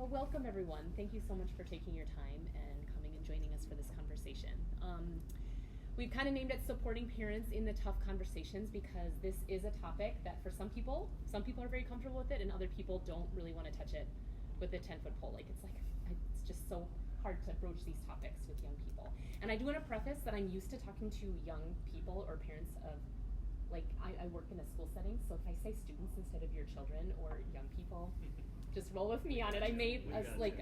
Well, welcome everyone. Thank you so much for taking your time and coming and joining us for this conversation. We've kind of named it Supporting Parents in the Tough Conversations because this is a topic that for some people are very comfortable with it and other people don't really want to touch it with a 10-foot pole. It's just so hard to broach these topics with young people. And I do want to preface that I'm used to talking to young people or parents of, I work in a school setting, so if I say students instead of your children or young people, just roll with me on it. I may,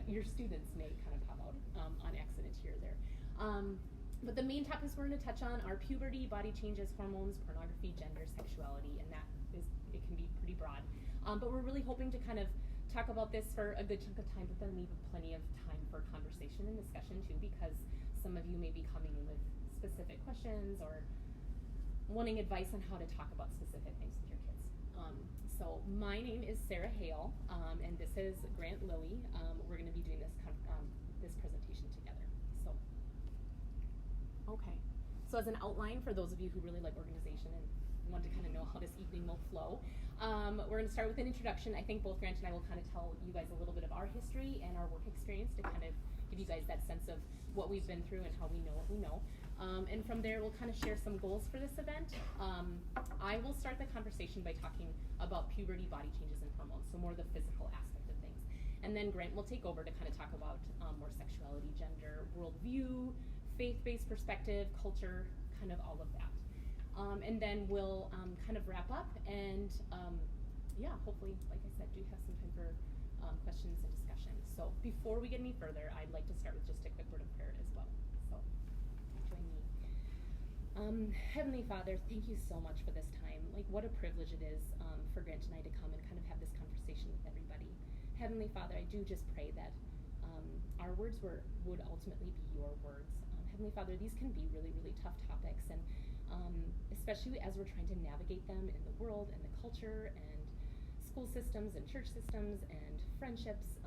your students may kind of pop out on accident here or there. But the main topics we're going to touch on are puberty, body changes, hormones, pornography, gender, sexuality, and it can be pretty broad. But we're really hoping to kind of talk about this for a good chunk of time, but then leave plenty of time for conversation and discussion too, because some of you may be coming in with specific questions or wanting advice on how to talk about specific things with your kids. So my name is Sara Hale, and this is Grant Lilly. We're going to be doing this presentation together. Okay. So as an outline for those of you who really like organization and want to kind of know how this evening will flow, we're going to start with an introduction. I think both Grant and I will kind of tell you guys a little bit of our history and our work experience to kind of give you guys that sense of what we've been through and how we know what we know. And from there, we'll kind of share some goals for this event. I will start the conversation by talking about puberty, body changes, and hormones, so more the physical aspect of things. And then Grant will take over to kind of talk about more sexuality, gender, worldview, faith-based perspective, culture, kind of all of that. And then we'll kind of wrap up and hopefully, like I said, do have some time for questions and discussion. So before we get any further, I'd like to start with just a quick word of prayer as well. So join me. Heavenly Father, thank you so much for this time. What a privilege it is for Grant and I to come and kind of have this conversation with everybody. Heavenly Father, I do just pray that our words would ultimately be your words. Heavenly Father, these can be really, really tough topics, and especially as we're trying to navigate them in the world and the culture and school systems and church systems and friendships,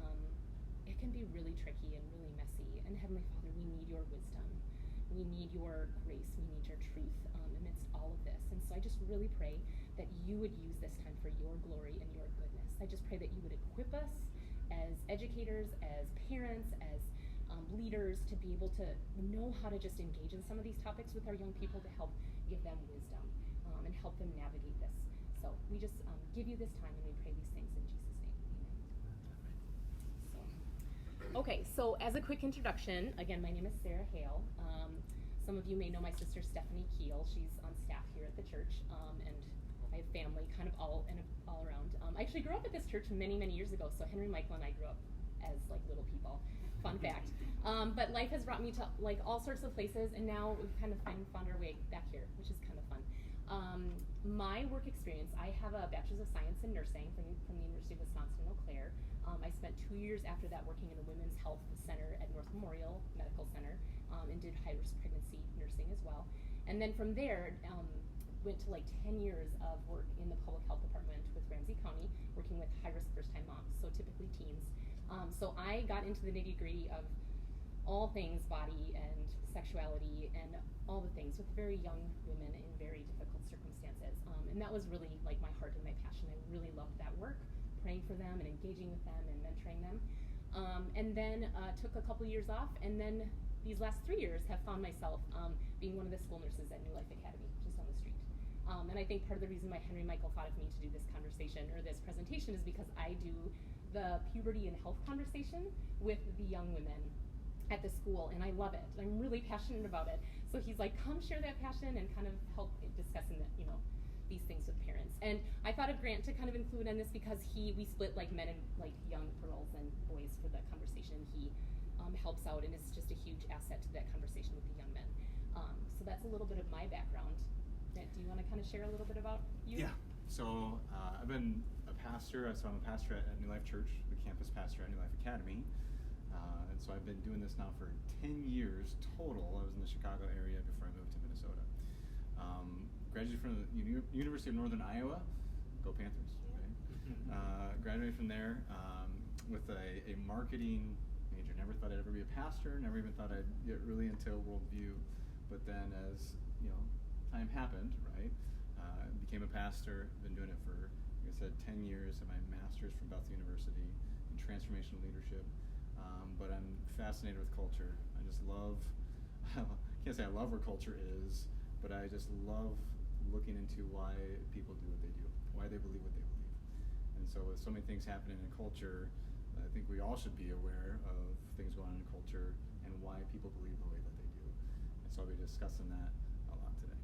it can be really tricky and really messy. And Heavenly Father, we need your wisdom. We need your grace. We need your truth amidst all of this. And so I just really pray that you would use this time for your glory and your goodness. I just pray that you would equip us as educators, as parents, as leaders to be able to know how to just engage in some of these topics with our young people to help give them wisdom and help them navigate this. So we just give you this time and we pray these things in Jesus' name. Amen. Okay, so as a quick introduction, again, my name is Sara Hale. Some of you may know my sister Stephanie Keel. She's on staff here at the church, and I have family kind of all around. I actually grew up at this church many, many years ago, so Henry, Michael, and I grew up as little people. Fun fact. But life has brought me to all sorts of places, and now we've kind of found our way back here, which is kind of fun. My work experience, I have a Bachelor's of Science in Nursing from the University of Wisconsin in Eau Claire. I spent 2 years after that working in a women's health center at North Memorial Medical Center and did high-risk pregnancy nursing as well. And then from there, went to 10 years of work in the public health department with Ramsey County, working with high-risk first-time moms, so typically teens. So I got into the nitty-gritty of all things body and sexuality and all the things with very young women in very difficult circumstances. And that was really my heart and my passion. I really loved that work, praying for them and engaging with them and mentoring them. And then took a couple years off, and then these last 3 years have found myself being one of the school nurses at New Life Academy, just on the street. And I think part of the reason why Henry Michael thought of me to do this conversation or this presentation is because I do the puberty and health conversation with the young women at the school, and I love it. I'm really passionate about it. So he's like, come share that passion and kind of help discussing these things with parents. And I thought of Grant to kind of include in this because we split men and young girls and boys for the conversation. He helps out and is just a huge asset to that conversation with the young men. So that's a little bit of my background. Grant, do you want to kind of share a little bit about you? Yeah. So I've been a pastor. So I'm a pastor at New Life Church, the campus pastor at New Life Academy. And so I've been doing this now for 10 years total. I was in the Chicago area before I moved to Minnesota. Graduated from the University of Northern Iowa. Go Panthers. Right? Graduated from there with a marketing major. Never thought I'd ever be a pastor. Never even thought I'd get really into worldview. But then as time happened, right? Became a pastor. Been doing it for, like I said, 10 years. Had my master's from Beth University in transformational leadership. But I'm fascinated with culture. I just love, I can't say I love where culture is, but I just love looking into why people do what they do, why they believe what they believe. And so with so many things happening in culture, I think we all should be aware of things going on in culture and why people believe the way that they do. And so I'll be discussing that a lot today.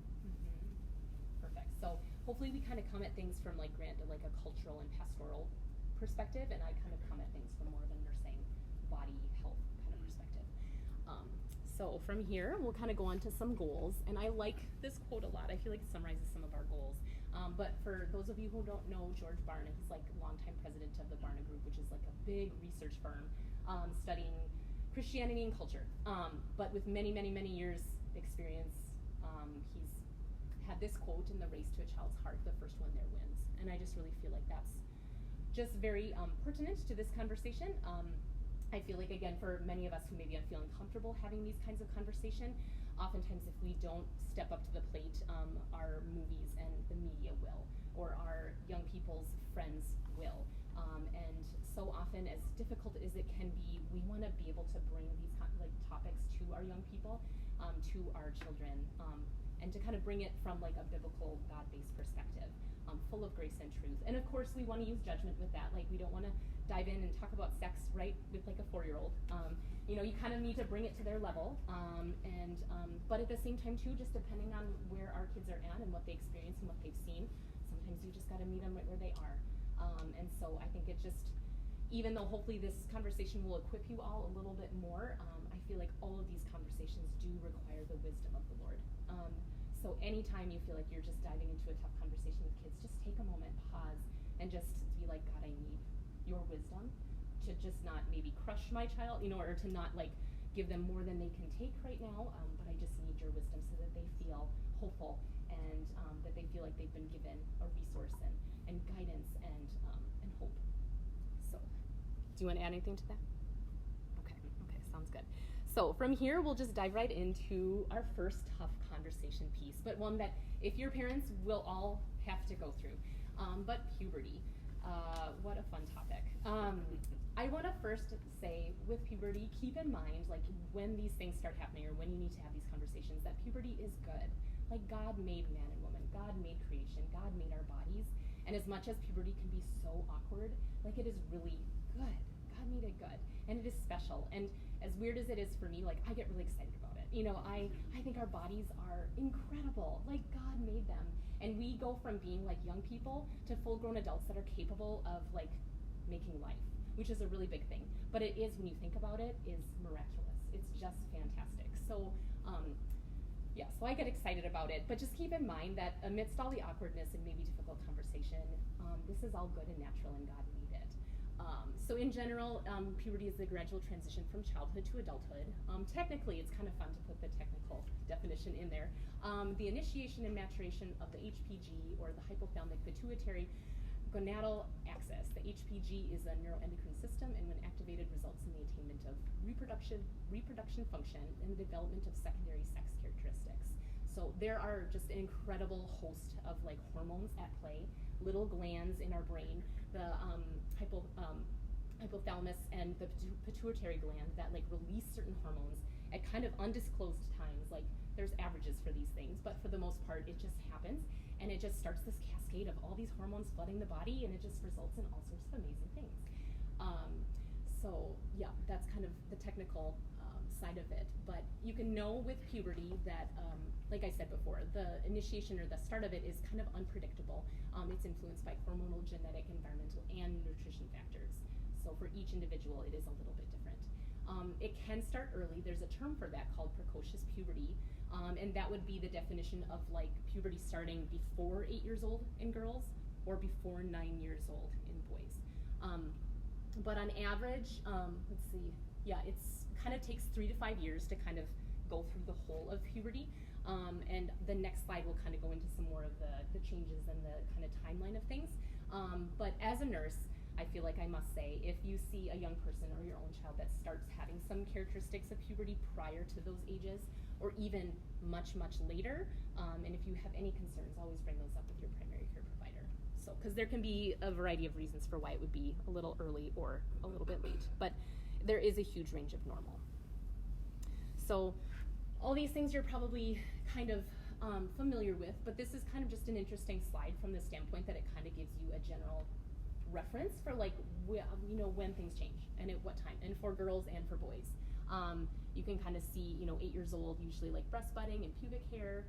Perfect. So hopefully we kind of come at things from like Grant, like a cultural and pastoral perspective, and I kind of come at things from more of a nursing, body health kind of perspective. So from here, we'll kind of go on to some goals, and I like this quote a lot. I feel like it summarizes some of our goals. But for those of you who don't know George Barna, he's like longtime president of the Barna Group, which is like a big research firm studying Christianity and culture. But with many, many, many years experience, he's had this quote, "In the race to a child's heart, the first one there wins." And I just really feel like that's just very pertinent to this conversation. I feel like, again, for many of us who maybe are feeling comfortable having these kinds of conversation, oftentimes if we don't step up to the plate, our movies and the media will, or our young people's friends will. And so often, as difficult as it can be, we want to be able to bring these topics to our young people, to our children, and to kind of bring it from like a biblical, God-based perspective, full of grace and truth. And of course, we want to use judgment with that. Like, we don't want to dive in and talk about sex right with like a 4-year-old. You kind of need to bring it to their level. But at the same time too, just depending on where our kids are at and what they experience and what they've seen, sometimes you just got to meet them right where they are. And so I think it just, even though hopefully this conversation will equip you all a little bit more, I feel like all of these conversations do require the wisdom of the Lord. So anytime you feel like you're just diving into a tough conversation with kids, just take a moment, pause, and just be like, God, I need your wisdom to just not maybe crush my child, or to not like give them more than they can take right now, but I just need your wisdom so that they feel hopeful and that they feel like they've been given a resource and guidance and hope. So, do you want to add anything to that? Okay, sounds good. So from here, we'll just dive right into our first tough conversation piece, but one that if your parents will all have to go through, but puberty. What a fun topic. I want to first say, with puberty, keep in mind, like, when these things start happening or when you need to have these conversations, that puberty is good. Like, God made man and woman. God made creation. God made our bodies. And as much as puberty can be so awkward, like, it is really good. God made it good. And it is special. And as weird as it is for me, like, I get really excited about it. I think our bodies are incredible. Like, God made them. And we go from being like young people to full-grown adults that are capable of like making life, which is a really big thing. But it is, when you think about it, is miraculous. It's just fantastic. So, so I get excited about it. But just keep in mind that amidst all the awkwardness and maybe difficult conversation, this is all good and natural, and God made it. So in general, puberty is the gradual transition from childhood to adulthood. Technically, it's kind of fun to put the technical definition in there. The initiation and maturation of the HPG, or the hypothalamic pituitary gonadal axis. The HPG is a neuroendocrine system, and when activated, results in the attainment of reproduction function and the development of secondary sex characteristics. So there are just an incredible host of like hormones at play, little glands in our brain, the hypothalamus and the pituitary gland that like release certain hormones at kind of undisclosed times. Like, there's averages for these things, but for the most part, it just happens, and it just starts this cascade of all these hormones flooding the body, and it just results in all sorts of amazing things. So yeah, that's kind of the technical side of it. But you can know with puberty that, like I said before, the initiation or the start of it is kind of unpredictable. It's influenced by hormonal, genetic, environmental, and nutrition factors. So for each individual, it is a little bit different. It can start early. There's a term for that called precocious puberty, and that would be the definition of like puberty starting before 8 years old in girls or before 9 years old in boys. But on average, let's see, it's kind of takes 3 to 5 years to kind of go through the whole of puberty. And the next slide will kind of go into some more of the changes and the kind of timeline of things. But as a nurse, I feel like I must say, if you see a young person or your own child that starts having some characteristics of puberty prior to those ages, or even much, much later, and if you have any concerns, always bring those up with your primary care provider. So, because there can be a variety of reasons for why it would be a little early or a little bit late, but there is a huge range of normal. So, all these things you're probably kind of familiar with, but this is kind of just an interesting slide from the standpoint that it kind of gives you a general reference for like when things change and at what time, and for girls and for boys. You can kind of see 8 years old, usually like breast budding and pubic hair,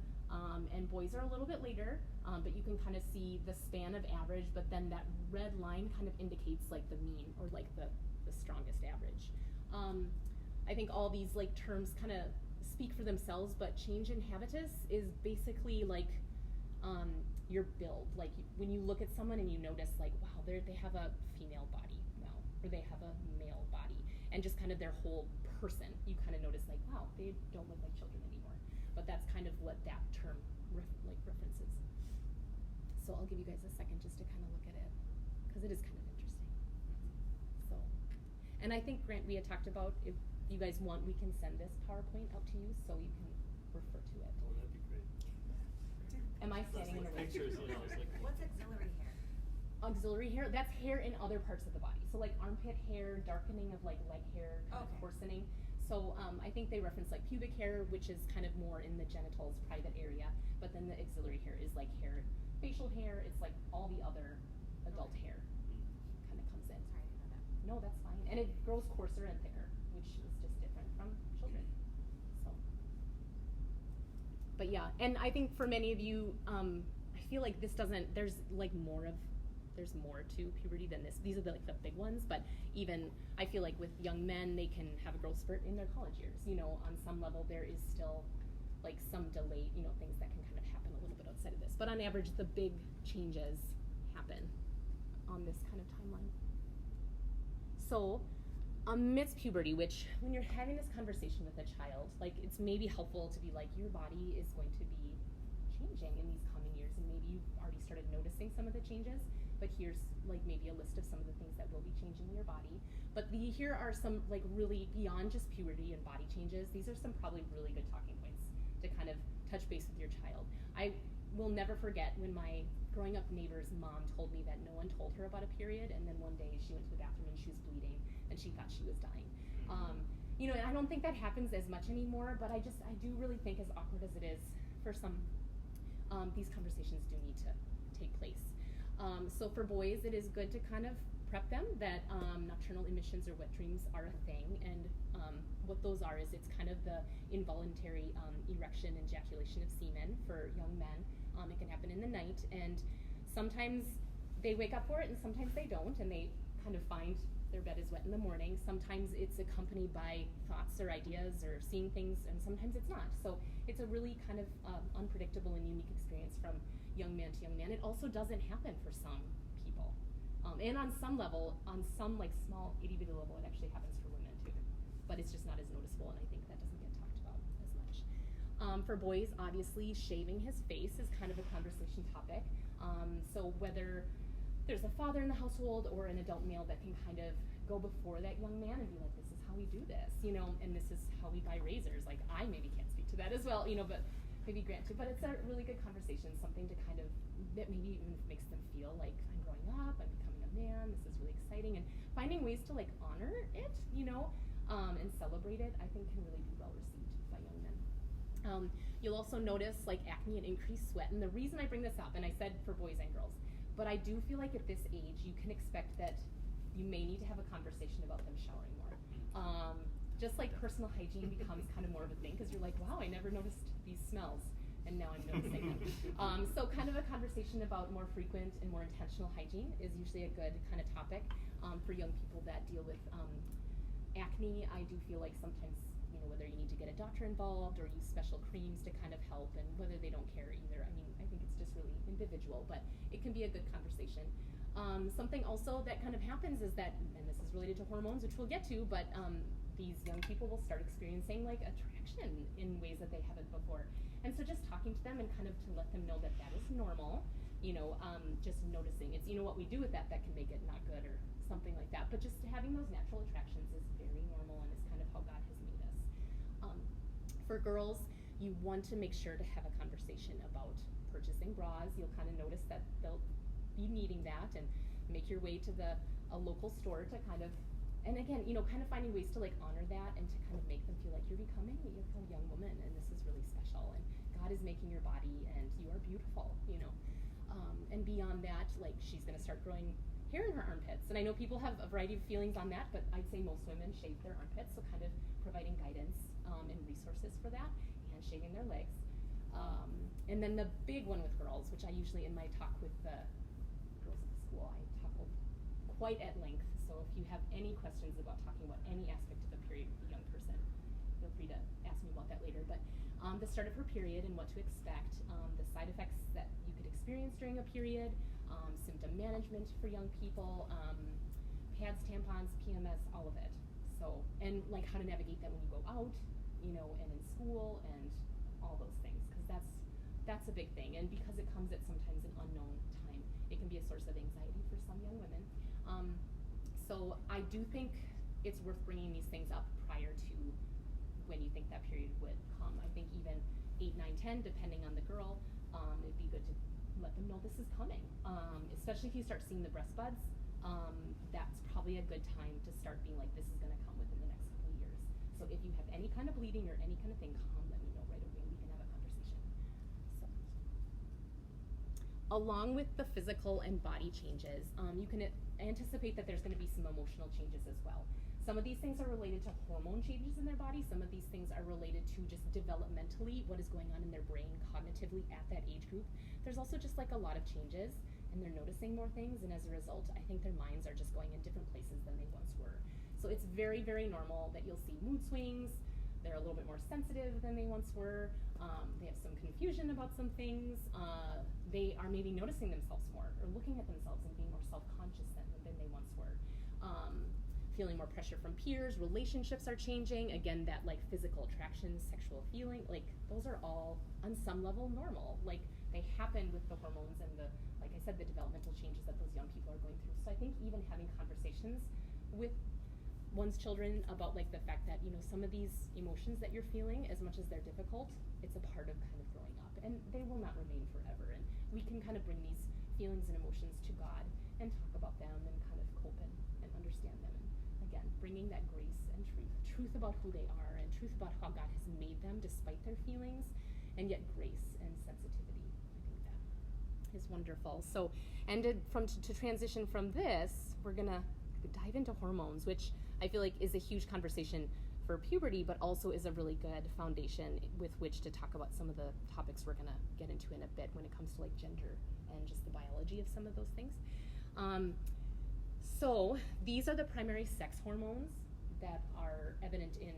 and boys are a little bit later, but you can kind of see the span of average, but then that red line kind of indicates like the mean or like the strongest average. I think all these like terms kind of speak for themselves, but change in habitus is basically like your build. Like when you look at someone and you notice like, wow, they have a female body now, or they have a male body, and just kind of their whole person, you kind of notice like, wow, they don't look like children anymore. But that's kind of what that term references. So I'll give you guys a second just to kind of look at it, because it is kind of interesting. So, and I think, Grant, we had talked about, if you guys want, we can send this PowerPoint out to you so you can refer to it. Oh, that'd be great. Am I standing in the way? Pictures, What's auxiliary hair? Auxiliary hair, that's hair in other parts of the body. So like armpit hair, darkening of like leg hair, kind of coarsening. So I think they reference like pubic hair, which is kind of more in the genitals, private area. But then the auxiliary hair is like hair, facial hair. It's like all the other adult hair kind of comes in. Sorry, I didn't know that. No, that's fine. And it grows coarser and thicker, which is just different from children. So, but yeah, and I think for many of you, I feel like this doesn't, there's more to puberty than this. These are the big ones, but even I feel like with young men, they can have a growth spurt in their college years. On some level, there is still like some delay, things that can kind of happen a little bit outside of this. But on average, the big changes happen on this kind of timeline. So, amidst puberty, which when you're having this conversation with a child, like it's maybe helpful to be like, your body is going to be changing in these coming years, and maybe you've already started noticing some of the changes. But here's like maybe a list of some of the things that will be changing in your body. But here are some like really beyond just puberty and body changes. These are some probably really good talking points to kind of touch base with your child. I will never forget when my growing up neighbor's mom told me that no one told her about a period, and then one day she went to the bathroom and she was bleeding and she thought she was dying. And I don't think that happens as much anymore, but I do really think, as awkward as it is for some, these conversations do need to take place. So for boys, it is good to kind of prep them that nocturnal emissions or wet dreams are a thing, and what those are is it's kind of the involuntary erection and ejaculation of semen for young men. It can happen in the night, and sometimes they wake up for it and sometimes they don't, and they kind of find their bed is wet in the morning. Sometimes it's accompanied by thoughts or ideas or seeing things, and sometimes it's not. So it's a really kind of unpredictable and unique experience from young man to young man. It also doesn't happen for some people. And on some level, on some like small itty bitty level, it actually happens for women too. But it's just not as noticeable, and I think that doesn't get talked about as much. For boys, obviously, shaving his face is kind of a conversation topic. So whether there's a father in the household or an adult male that can kind of go before that young man and be like, this is how we do this, and this is how we buy razors. Like, I maybe can't speak to that as well, but maybe Grant too. But it's a really good conversation, something to kind of, that maybe even makes them feel like, I'm growing up, I'm becoming a man, this is really exciting. And finding ways to like honor it, and celebrate it, I think can really be well received by young men. You'll also notice like acne and increased sweat. And the reason I bring this up, and I said for boys and girls, but I do feel like at this age, you can expect that you may need to have a conversation about them showering more. Just like personal hygiene becomes kind of more of a thing, because you're like, wow, I never noticed these smells, and now I'm noticing them. So kind of a conversation about more frequent and more intentional hygiene is usually a good kind of topic for young people that deal with acne. I do feel like sometimes, whether you need to get a doctor involved or use special creams to kind of help, and whether they don't care either. I mean, I think it's just really individual, but it can be a good conversation. Something also that kind of happens is that, and this is related to hormones, which we'll get to, but these young people will start experiencing like attraction in ways that they haven't before. And so just talking to them and kind of to let them know that that is normal, just noticing. It's, what we do with that can make it not good or something like that. But just having those natural attractions is very normal and is kind of how God has made us. For girls, you want to make sure to have a conversation about purchasing bras. You'll kind of notice that be needing that, and make your way to a local store to kind of, and again, kind of finding ways to like honor that and to kind of make them feel like you're becoming a young woman, and this is really special, and God is making your body, and you are beautiful, and beyond that, like she's gonna start growing hair in her armpits, and I know people have a variety of feelings on that, but I'd say most women shave their armpits, so kind of providing guidance and resources for that, and shaving their legs. And then the big one with girls, which I usually in my talk with the girls at the school, I talk quite at length. So if you have any questions about talking about any aspect of the period with a young person, feel free to ask me about that later. But the start of her period and what to expect, the side effects that you could experience during a period, symptom management for young people, pads, tampons, PMS, all of it. So, and like how to navigate that when you go out, and in school and all those things, because that's a big thing. And because it comes at sometimes an unknown time, it can be a source of anxiety for some young women. So I do think it's worth bringing these things up prior to when you think that period would come. I think even 8, 9, 10, depending on the girl, it'd be good to let them know this is coming. Especially if you start seeing the breast buds, that's probably a good time to start being like, this is gonna come within the next couple of years. So if you have any kind of bleeding or any kind of thing, let me know right away. We can have a conversation. So, along with the physical and body changes, you can anticipate that there's gonna be some emotional changes as well. Some of these things are related to hormone changes in their body. Some of these things are related to just developmentally what is going on in their brain cognitively at that age group. There's also just like a lot of changes, and they're noticing more things, and as a result, I think their minds are just going in different places than they once were. So it's very, very normal that you'll see mood swings. They're a little bit more sensitive than they once were. They have some confusion about some things. They are maybe noticing themselves more or looking at themselves and being more self-conscious than they once were. Feeling more pressure from peers, relationships are changing. Again, that like physical attraction, sexual feeling, like those are all on some level normal. Like they happen with the hormones and the, like I said, the developmental changes that those young people are going through. So I think even having conversations with one's children about like the fact that, some of these emotions that you're feeling, as much as they're difficult, it's a part of kind of growing up, and they will not remain forever. And we can kind of bring these feelings and emotions to God and talk about them and kind of cope and understand them. And again, bringing that grace and truth about who they are and truth about how God has made them despite their feelings, and yet grace and sensitivity. I think that is wonderful. So, and to transition from this, we're gonna dive into hormones, which I feel like is a huge conversation for puberty, but also is a really good foundation with which to talk about some of the topics we're gonna get into in a bit when it comes to like gender and just the biology of some of those things. So these are the primary sex hormones that are evident in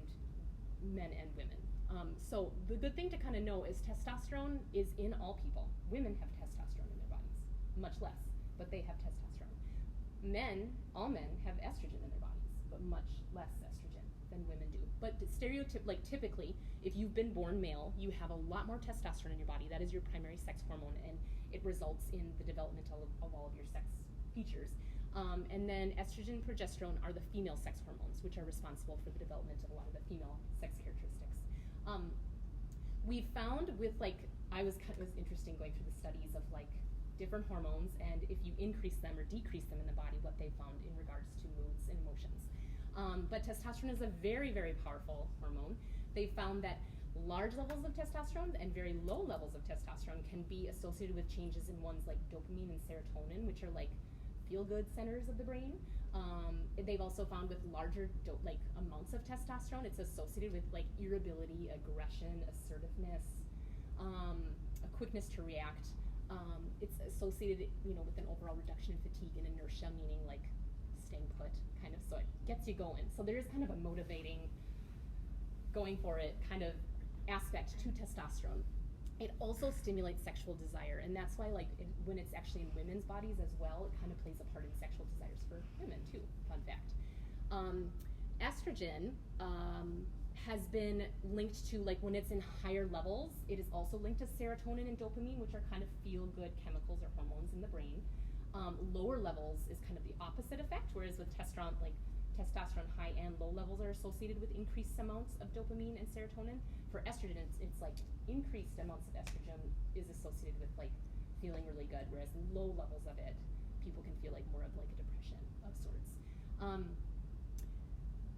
men and women. So the good thing to kind of know is testosterone is in all people. Women have testosterone in their bodies, much less, but they have testosterone. All men have estrogen in their bodies, but much less estrogen than women do. But typically, if you've been born male, you have a lot more testosterone in your body. That is your primary sex hormone, and it results in the development of all of your sex features. And then estrogen and progesterone are the female sex hormones, which are responsible for the development of a lot of the female sex characteristics. We found with it was interesting going through the studies of different hormones, and if you increase them or decrease them in the body, what they found in regards to moods and emotions. But testosterone is a very, very powerful hormone. They found that large levels of testosterone and very low levels of testosterone can be associated with changes in ones like dopamine and serotonin, which are feel-good centers of the brain. They've also found with larger amounts of testosterone, it's associated with irritability, aggression, assertiveness, a quickness to react. It's associated, with an overall reduction in fatigue and inertia, meaning staying put, kind of, so it gets you going. So there is kind of a motivating, going for it kind of aspect to testosterone. It also stimulates sexual desire, and that's why when it's actually in women's bodies as well, it kind of plays a part in sexual desires for women too, fun fact. Estrogen has been linked to, when it's in higher levels, it is also linked to serotonin and dopamine, which are kind of feel-good chemicals or hormones in the brain. Lower levels is kind of the opposite effect, whereas with testosterone high and low levels are associated with increased amounts of dopamine and serotonin. For estrogen, it's increased amounts of estrogen is associated with feeling really good, whereas low levels of it, people can feel like more of like a depression of sorts.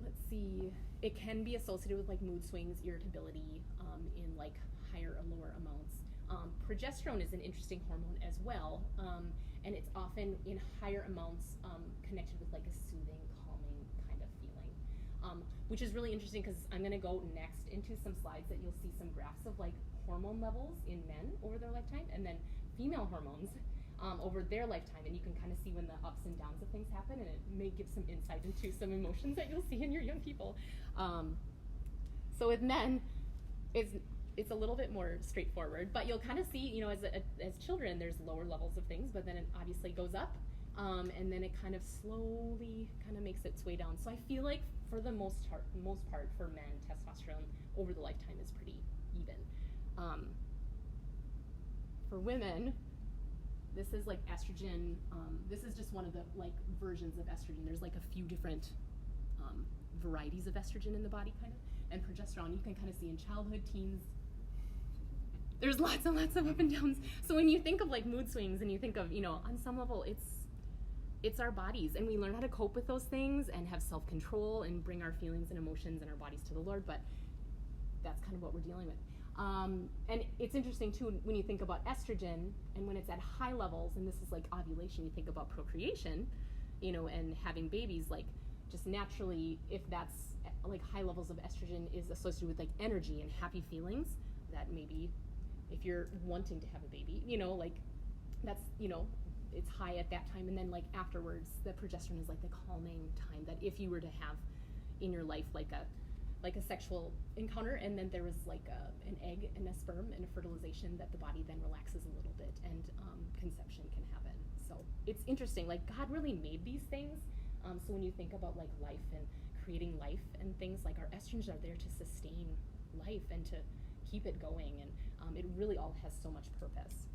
Let's see, it can be associated with like mood swings, irritability, in like higher or lower amounts. Progesterone is an interesting hormone as well, and it's often in higher amounts connected with like a soothing, calming kind of feeling, which is really interesting because I'm going to go next into some slides that you'll see some graphs of like hormone levels in men over their lifetime, and then female hormones over their lifetime, and you can kind of see when the ups and downs of things happen, and it may give some insight into some emotions that you'll see in your young people. So with men, it's a little bit more straightforward, but you'll kind of see, you know, as children, there's lower levels of things, but then it obviously goes up, and then it kind of slowly kind of makes its way down. So I feel like for the most part for men, testosterone over the lifetime is pretty even. For women, this is like estrogen. This is just one of the like versions of estrogen. There's like a few different varieties of estrogen in the body, kind of. And progesterone, you can kind of see in childhood, teens. There's lots and lots of up and downs. So when you think of like mood swings, and you think of, you know, on some level, it's our bodies, and we learn how to cope with those things and have self-control and bring our feelings and emotions and our bodies to the Lord. But that's kind of what we're dealing with. And it's interesting too when you think about estrogen, and when it's at high levels, and this is like ovulation, you think about procreation, you know, and having babies, like just naturally, if that's like high levels of estrogen is associated with like energy and happy feelings, that maybe if you're wanting to have a baby, you know, like that's, you know, it's high at that time. And then like afterwards, the progesterone is like the calming time that if you were to have in your life like a sexual encounter, and then there was like an egg and a sperm and a fertilization, that the body then relaxes a little bit, and conception can happen. So it's interesting, like God really made these things. So when you think about like life and creating life and things, like our estrogens are there to sustain life and to keep it going, and it really all has so much purpose.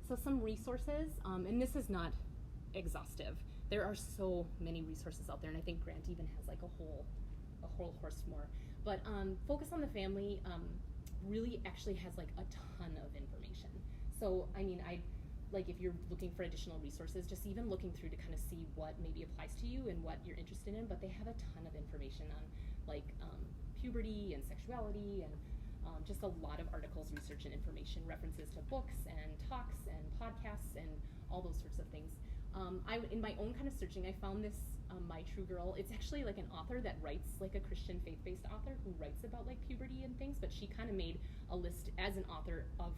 So some resources, and this is not exhaustive. There are so many resources out there, and I think Grant even has like a whole horse more. But Focus on the Family really actually has like a ton of information. So I mean, like if you're looking for additional resources, just even looking through to kind of see what maybe applies to you and what you're interested in. But they have a ton of information on like puberty and sexuality, and just a lot of articles, research, and information, references to books and talks and podcasts and all those sorts of things. In my own kind of searching, I found this My True Girl. It's actually like an author that writes, like a Christian faith-based author who writes about like puberty and things, but she kind of made a list as an author of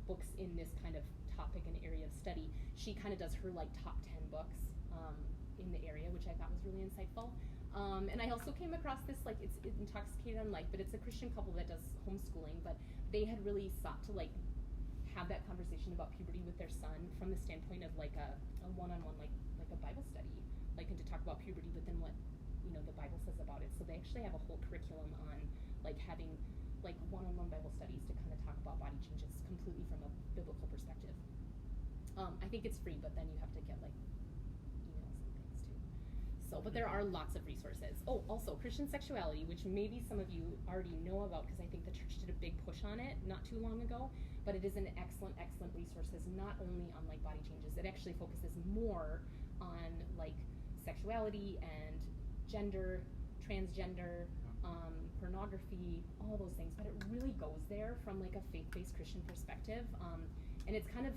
books in this kind of topic and area of study. She kind of does her like top 10 books in the area, which I thought was really insightful. And I also came across this, like it's Intoxicated on Life, but it's a Christian couple that does homeschooling, but they had really sought to like have that conversation about puberty with their son from the standpoint of like a one-on-one, like a Bible study, like, and to talk about puberty, but then what, you know, the Bible says about it. So they actually have a whole curriculum on like having like one-on-one Bible studies to kind of talk about body changes completely from a biblical perspective. I think it's free, but then you have to get like emails and things too. So, but there are lots of resources. Oh, also Christian Sexuality, which maybe some of you already know about because I think the church did a big push on it not too long ago. But it is an excellent resources, not only on like body changes. It actually focuses more on like sexuality and gender, transgender, pornography, all those things. But it really goes there from like a faith-based Christian perspective, and it's kind of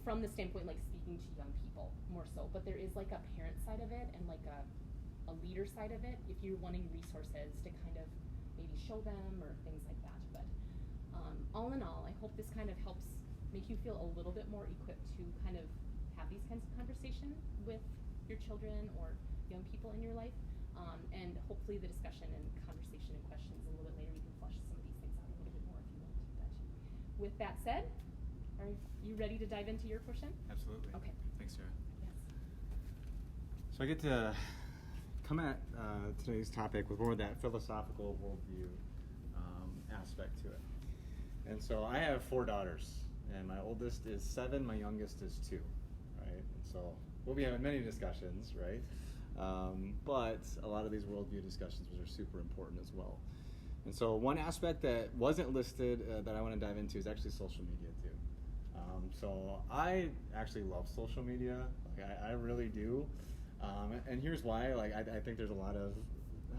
from the standpoint like speaking to young people more so. But there is like a parent side of it and like a leader side of it if you're wanting resources to kind of maybe show them or things like that. But all in all, I hope this kind of helps make you feel a little bit more equipped to kind of have these kinds of conversation with your children or young people in your life. And hopefully the discussion and conversation and questions a little bit later, we can flesh some of these things out a little bit more if you want. But with that said, are you ready to dive into your portion? Absolutely. Okay. Thanks, Sarah. Yes. So I get to come at today's topic with more of that philosophical worldview aspect to it. And so I have 4 daughters, and my oldest is 7, my youngest is 2, right? And so we'll be having many discussions, right? But a lot of these worldview discussions are super important as well. And so one aspect that wasn't listed that I want to dive into is actually social media too. So I actually love social media. Like I really do. And here's why. Like I think there's a lot of,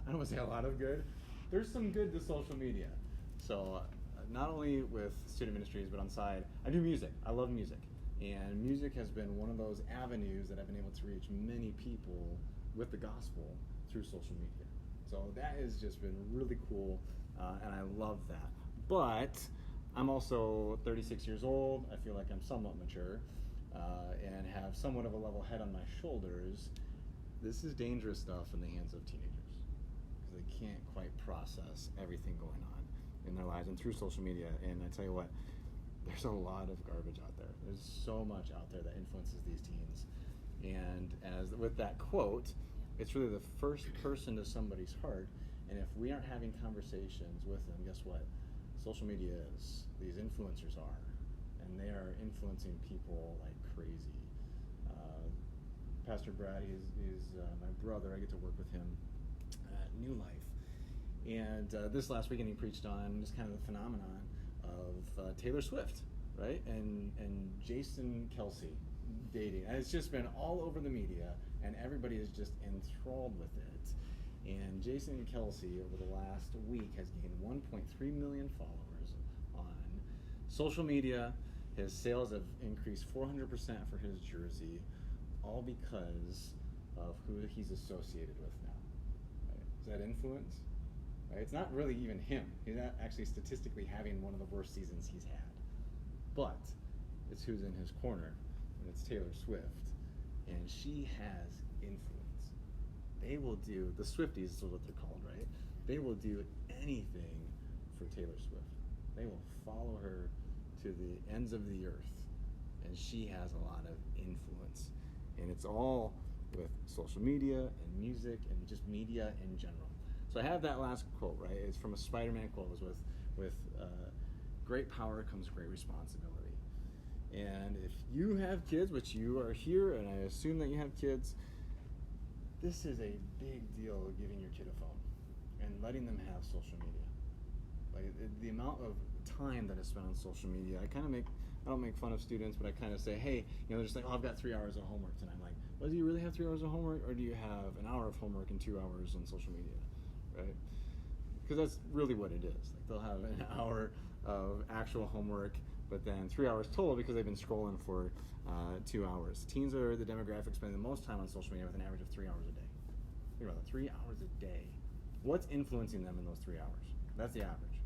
I don't want to say a lot of good. There's some good to social media. So not only with student ministries, but on side, I do music. I love music. And music has been one of those avenues that I've been able to reach many people with the gospel through social media. So that has just been really cool, and I love that. But I'm also 36 years old. I feel like I'm somewhat mature and have somewhat of a level head on my shoulders. This is dangerous stuff in the hands of teenagers because they can't quite process everything going on in their lives and through social media. And I tell you what, there's a lot of garbage out there. There's so much out there that influences these teens. And as with that quote, it's really the first person to somebody's heart. And if we aren't having conversations with them, guess what? Social media is. These influencers are. And they are influencing people like crazy. Pastor Brad is my brother. I get to work with him at New Life. And this last weekend he preached on just kind of the phenomenon of Taylor Swift, right? And Jason Kelsey dating. And it's just been all over the media, and everybody is just enthralled with it. And Jason Kelsey, over the last week, has gained 1.3 million followers on social media. His sales have increased 400% for his jersey, all because of who he's associated with now. Right? Is that influence? Right? It's not really even him. He's not actually statistically having one of the worst seasons he's had. But it's who's in his corner, and it's Taylor Swift. And she has influence. They will do, the Swifties is what they're called, right? They will do anything for Taylor Swift. They will follow her to the ends of the earth. And she has a lot of influence. And it's all with social media and music and just media in general. So I have that last quote, right? It's from a Spider-Man quote. It was with great power comes great responsibility. And if you have kids, which you are here, and I assume that you have kids, this is a big deal, giving your kid a phone and letting them have social media. Like the amount of time that is spent on social media, I don't make fun of students, but I kind of say, hey, they're just like, oh, I've got 3 hours of homework tonight. I'm like, well, do you really have 3 hours of homework, or do you have an hour of homework and 2 hours on social media, right? Because that's really what it is. Like they'll have an hour of actual homework, but then 3 hours total because they've been scrolling for 2 hours. Teens are the demographic spending the most time on social media with an average of 3 hours a day. Think about that, 3 hours a day. What's influencing them in those 3 hours? That's the average.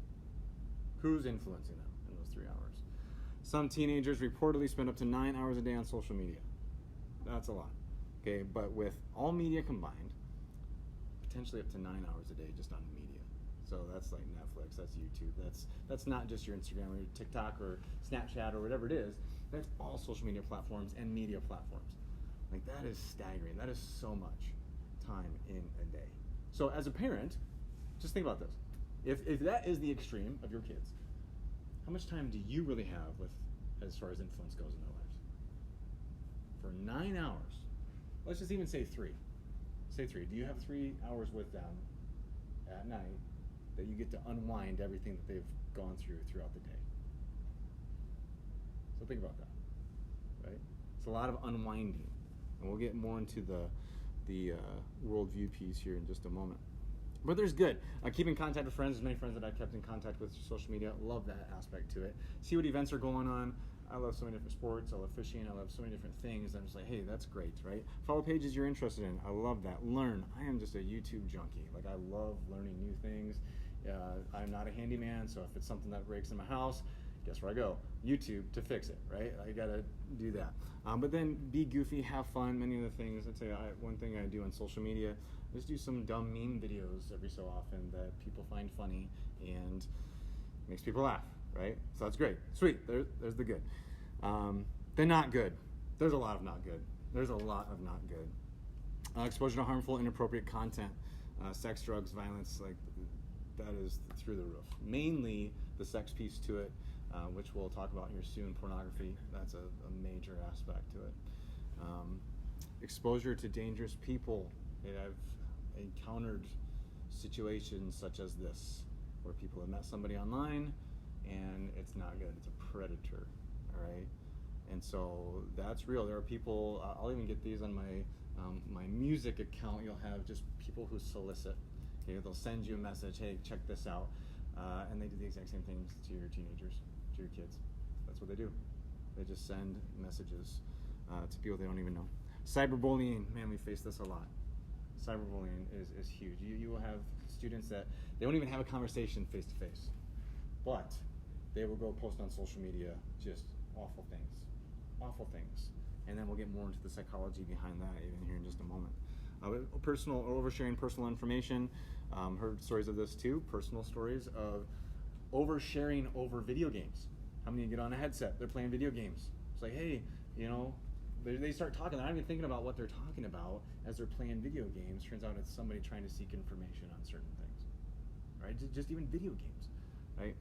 Who's influencing them in those 3 hours? Some teenagers reportedly spend up to 9 hours a day on social media. That's a lot. Okay, but with all media combined, potentially up to 9 hours a day just on media. So that's like Netflix, that's YouTube, that's not just your Instagram or your TikTok or Snapchat or whatever it is. That's all social media platforms and media platforms. Like that is staggering. That is so much time in a day. So as a parent, just think about this. If that is the extreme of your kids, how much time do you really have with as far as influence goes in their lives? For 9 hours. Let's just even say 3. Say 3. Do you have 3 hours with them at night that you get to unwind everything that they've gone through throughout the day? So think about that, right? It's a lot of unwinding. And we'll get more into the worldview piece here in just a moment. But there's good. Keep in contact with friends. There's many friends that I've kept in contact with through social media. Love that aspect to it. See what events are going on. I love so many different sports. I love fishing. I love so many different things. I'm just like, hey, that's great, right? Follow pages you're interested in. I love that. Learn. I am just a YouTube junkie. Like, I love learning new things. I'm not a handyman, so if it's something that breaks in my house, guess where I go? YouTube to fix it, right? I gotta do that. But then be goofy, have fun. Many of the things, I'd say one thing I do on social media is do some dumb meme videos every so often that people find funny and makes people laugh, right? So that's great. Sweet, there's the good. The not good. There's a lot of not good. There's a lot of not good. Exposure to harmful, inappropriate content, sex, drugs, violence, like that is through the roof. Mainly the sex piece to it, which we'll talk about here soon. Pornography, that's a major aspect to it. Exposure to dangerous people. I've encountered situations such as this, where people have met somebody online and it's not good. It's a predator, all right? And so that's real. There are people, I'll even get these on my music account. You'll have just people who solicit. Okay, they'll send you a message, hey, check this out. And they do the exact same things to your teenagers, to your kids. That's what they do. They just send messages to people they don't even know. Cyberbullying, man, we face this a lot. Cyberbullying is huge. You will have students that they won't even have a conversation face to face, but they will go post on social media just awful things. And then we'll get more into the psychology behind that even here in just a moment. Personal or oversharing personal information. Heard stories of this too. Personal stories of oversharing over video games. How many get on a headset? They're playing video games. It's like, hey, they start talking. They're not even thinking about what they're talking about as they're playing video games. Turns out it's somebody trying to seek information on certain things, right? Just even video games, right?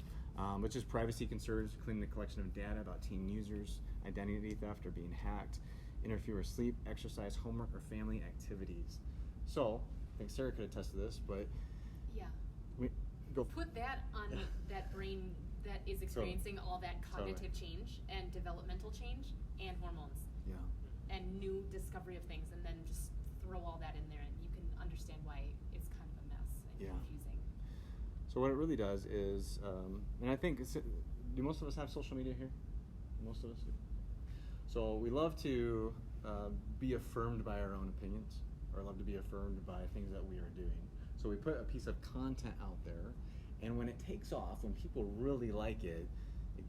Which is privacy concerns, including the collection of data about teen users, identity theft or being hacked, interfere with sleep, exercise, homework, or family activities. So, I think Sarah could attest to this, but Yeah. Put that on that brain that is experiencing all that cognitive change and developmental change and hormones. Yeah. And new discovery of things, and then just throw all that in there, and you can understand why it's kind of a mess and confusing. So what it really does is, and I think, do most of us have social media here? Most of us do. So we love to be affirmed by our own opinions, or love to be affirmed by things that we are doing. So we put a piece of content out there, and when it takes off, when people really like it,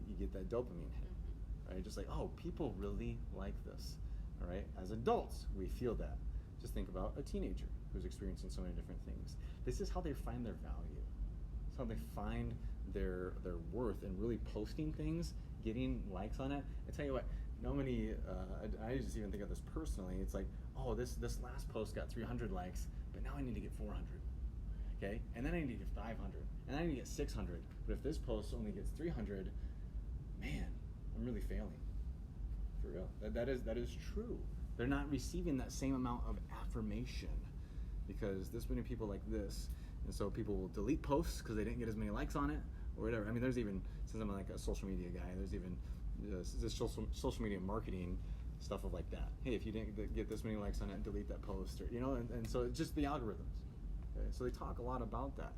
you get that dopamine hit, right? Just like, oh, people really like this, all right? As adults, we feel that. Just think about a teenager who's experiencing so many different things. This is how they find their value. It's how they find their worth, and really posting things, getting likes on it. I tell you what, I just even think of this personally. It's like, oh, this last post got 300 likes, but now I need to get 400. Okay, and then I need to get 500, and then I need to get 600. But if this post only gets 300, man, I'm really failing. For real, that is true. They're not receiving that same amount of affirmation because this many people like this, and so people will delete posts because they didn't get as many likes on it or whatever. I mean, there's even, since I'm like a social media guy, there's even this social media marketing stuff of like that. Hey, if you didn't get this many likes on it, delete that post, or and so it's just the algorithms. Okay? So they talk a lot about that,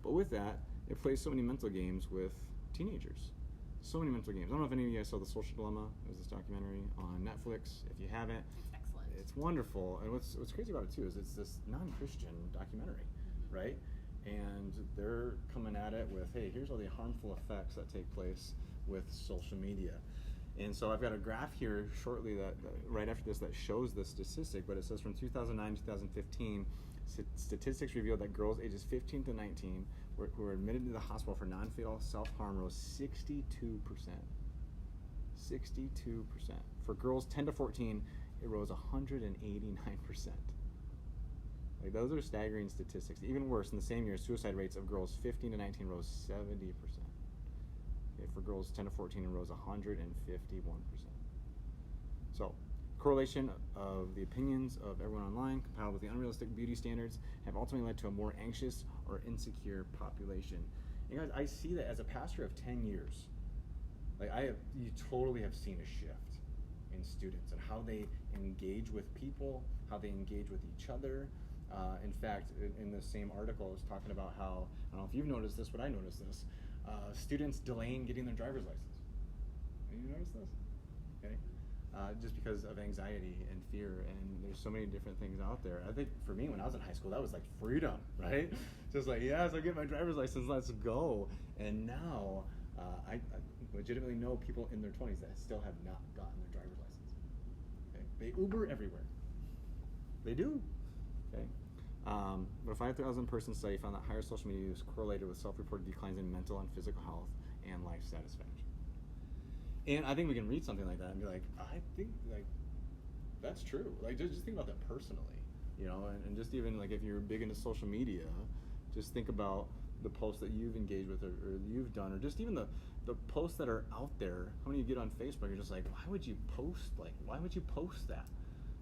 but with that, it plays so many mental games with teenagers. So many mental games. I don't know if any of you guys saw The Social Dilemma. It was this documentary on Netflix. If you haven't, It's excellent. it's wonderful. And what's crazy about it too is it's this non-Christian documentary, right? And they're coming at it with, hey, here's all the harmful effects that take place with social media. And so I've got a graph here shortly that right after this that shows the statistic, but it says from 2009 to 2015, statistics revealed that girls ages 15 to 19 who were admitted to the hospital for non-fatal self-harm rose 62%. 62%. For girls 10 to 14, it rose 189%. Like, those are staggering statistics. Even worse, in the same year, suicide rates of girls 15 to 19 rose 70%. Okay, for girls 10 to 14, it rose 151%. So, correlation of the opinions of everyone online compiled with the unrealistic beauty standards have ultimately led to a more anxious or insecure population. And guys, I see that as a pastor of 10 years. Like, you totally have seen a shift in students and how they engage with people, how they engage with each other. In fact, in the same article, I was talking about how, I don't know if you've noticed this, but I noticed this, students delaying getting their driver's license. Have you noticed this? Okay. Just because of anxiety and fear, and there's so many different things out there. I think for me, when I was in high school, that was like freedom, right? Just like, yes, I get my driver's license, let's go. And now, I legitimately know people in their 20s that still have not gotten their driver's license. Okay? They Uber everywhere. They do. Okay. But a 5,000 person study found that higher social media use correlated with self-reported declines in mental and physical health and life satisfaction. And I think we can read something like that and be like, I think like that's true. Like just think about that personally, and just even like if you're big into social media, just think about the posts that you've engaged with or you've done, or just even the posts that are out there. How many you get on Facebook? You're just like, why would you post that?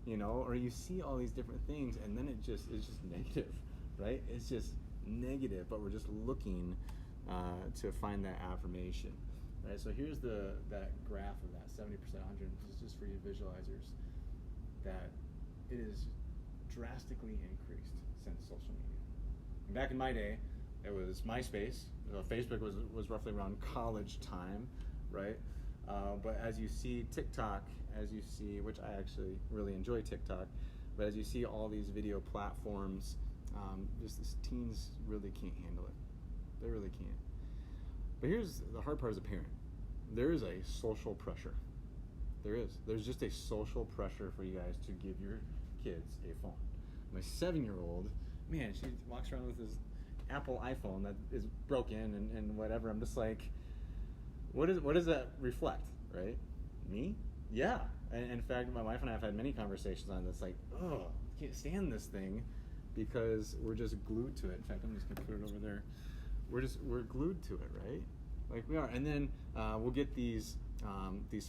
Or you see all these different things, and then it's just negative, right? It's just negative, but we're just looking to find that affirmation. Right, so here's that graph of that 70%, 100. This is just for you visualizers. That it is drastically increased since social media. And back in my day, it was MySpace. Facebook was roughly around college time, right? But as you see TikTok, as you see, which I actually really enjoy TikTok, but as you see all these video platforms, just these teens really can't handle it. They really can't. But here's the hard part as a parent. There is a social pressure. There is. There's just a social pressure for you guys to give your kids a phone. My 7-year-old, man, she walks around with this Apple iPhone that is broken and whatever. I'm just like, what does that reflect, right? Me? Yeah. And in fact, my wife and I have had many conversations on this, like, oh, I can't stand this thing because we're just glued to it. In fact, I'm just gonna put it over there. We're glued to it, right? Like we are. And then we'll get these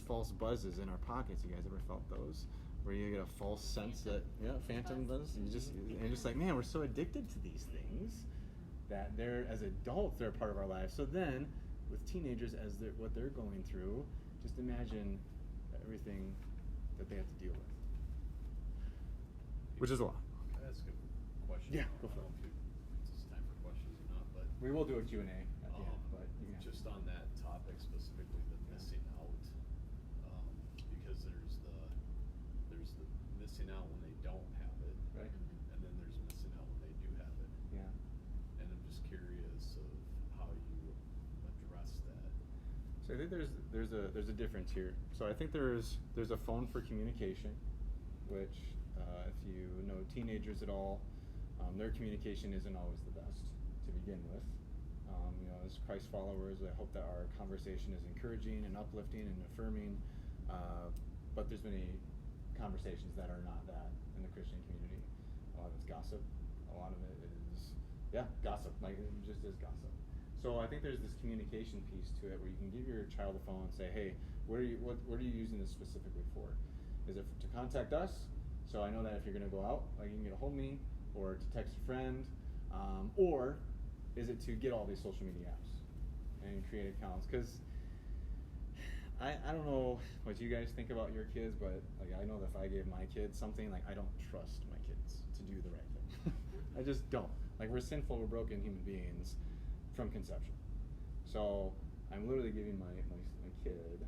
false buzzes in our pockets. You guys ever felt those? Where you get a false sense that, phantom buzz. And just like, man, we're so addicted to these things that they're, as adults, they're a part of our lives. So then, with teenagers, what they're going through, just imagine everything that they have to deal with, which is a lot. Can I ask a question? Yeah, go for it. I don't know if it's time for questions or not, but We will do a Q&A at the end, but you can just on that topic specifically, the missing out, because there's the missing out when they don't have it, right? and then there's missing out when they do have it. Yeah. And I'm just curious of how you address that. So I think there's a difference here. So I think there's a phone for communication, which if you know teenagers at all, their communication isn't always the best to begin with. As Christ followers, I hope that our conversation is encouraging and uplifting and affirming. But there's many conversations that are not that in the Christian community. A lot of it's gossip. A lot of it is, gossip. Like it just is gossip. So I think there's this communication piece to it where you can give your child a phone and say, hey, what are you using this specifically for? Is it to contact us? So I know that if you're going to go out, like you can get a hold of me, or to text a friend, or is it to get all these social media apps and create accounts? Because I don't know what you guys think about your kids, but like I know that if I gave my kids something, like I don't trust my kids to do the right thing. I just don't. Like we're sinful, we're broken human beings from conception. So I'm literally giving my kid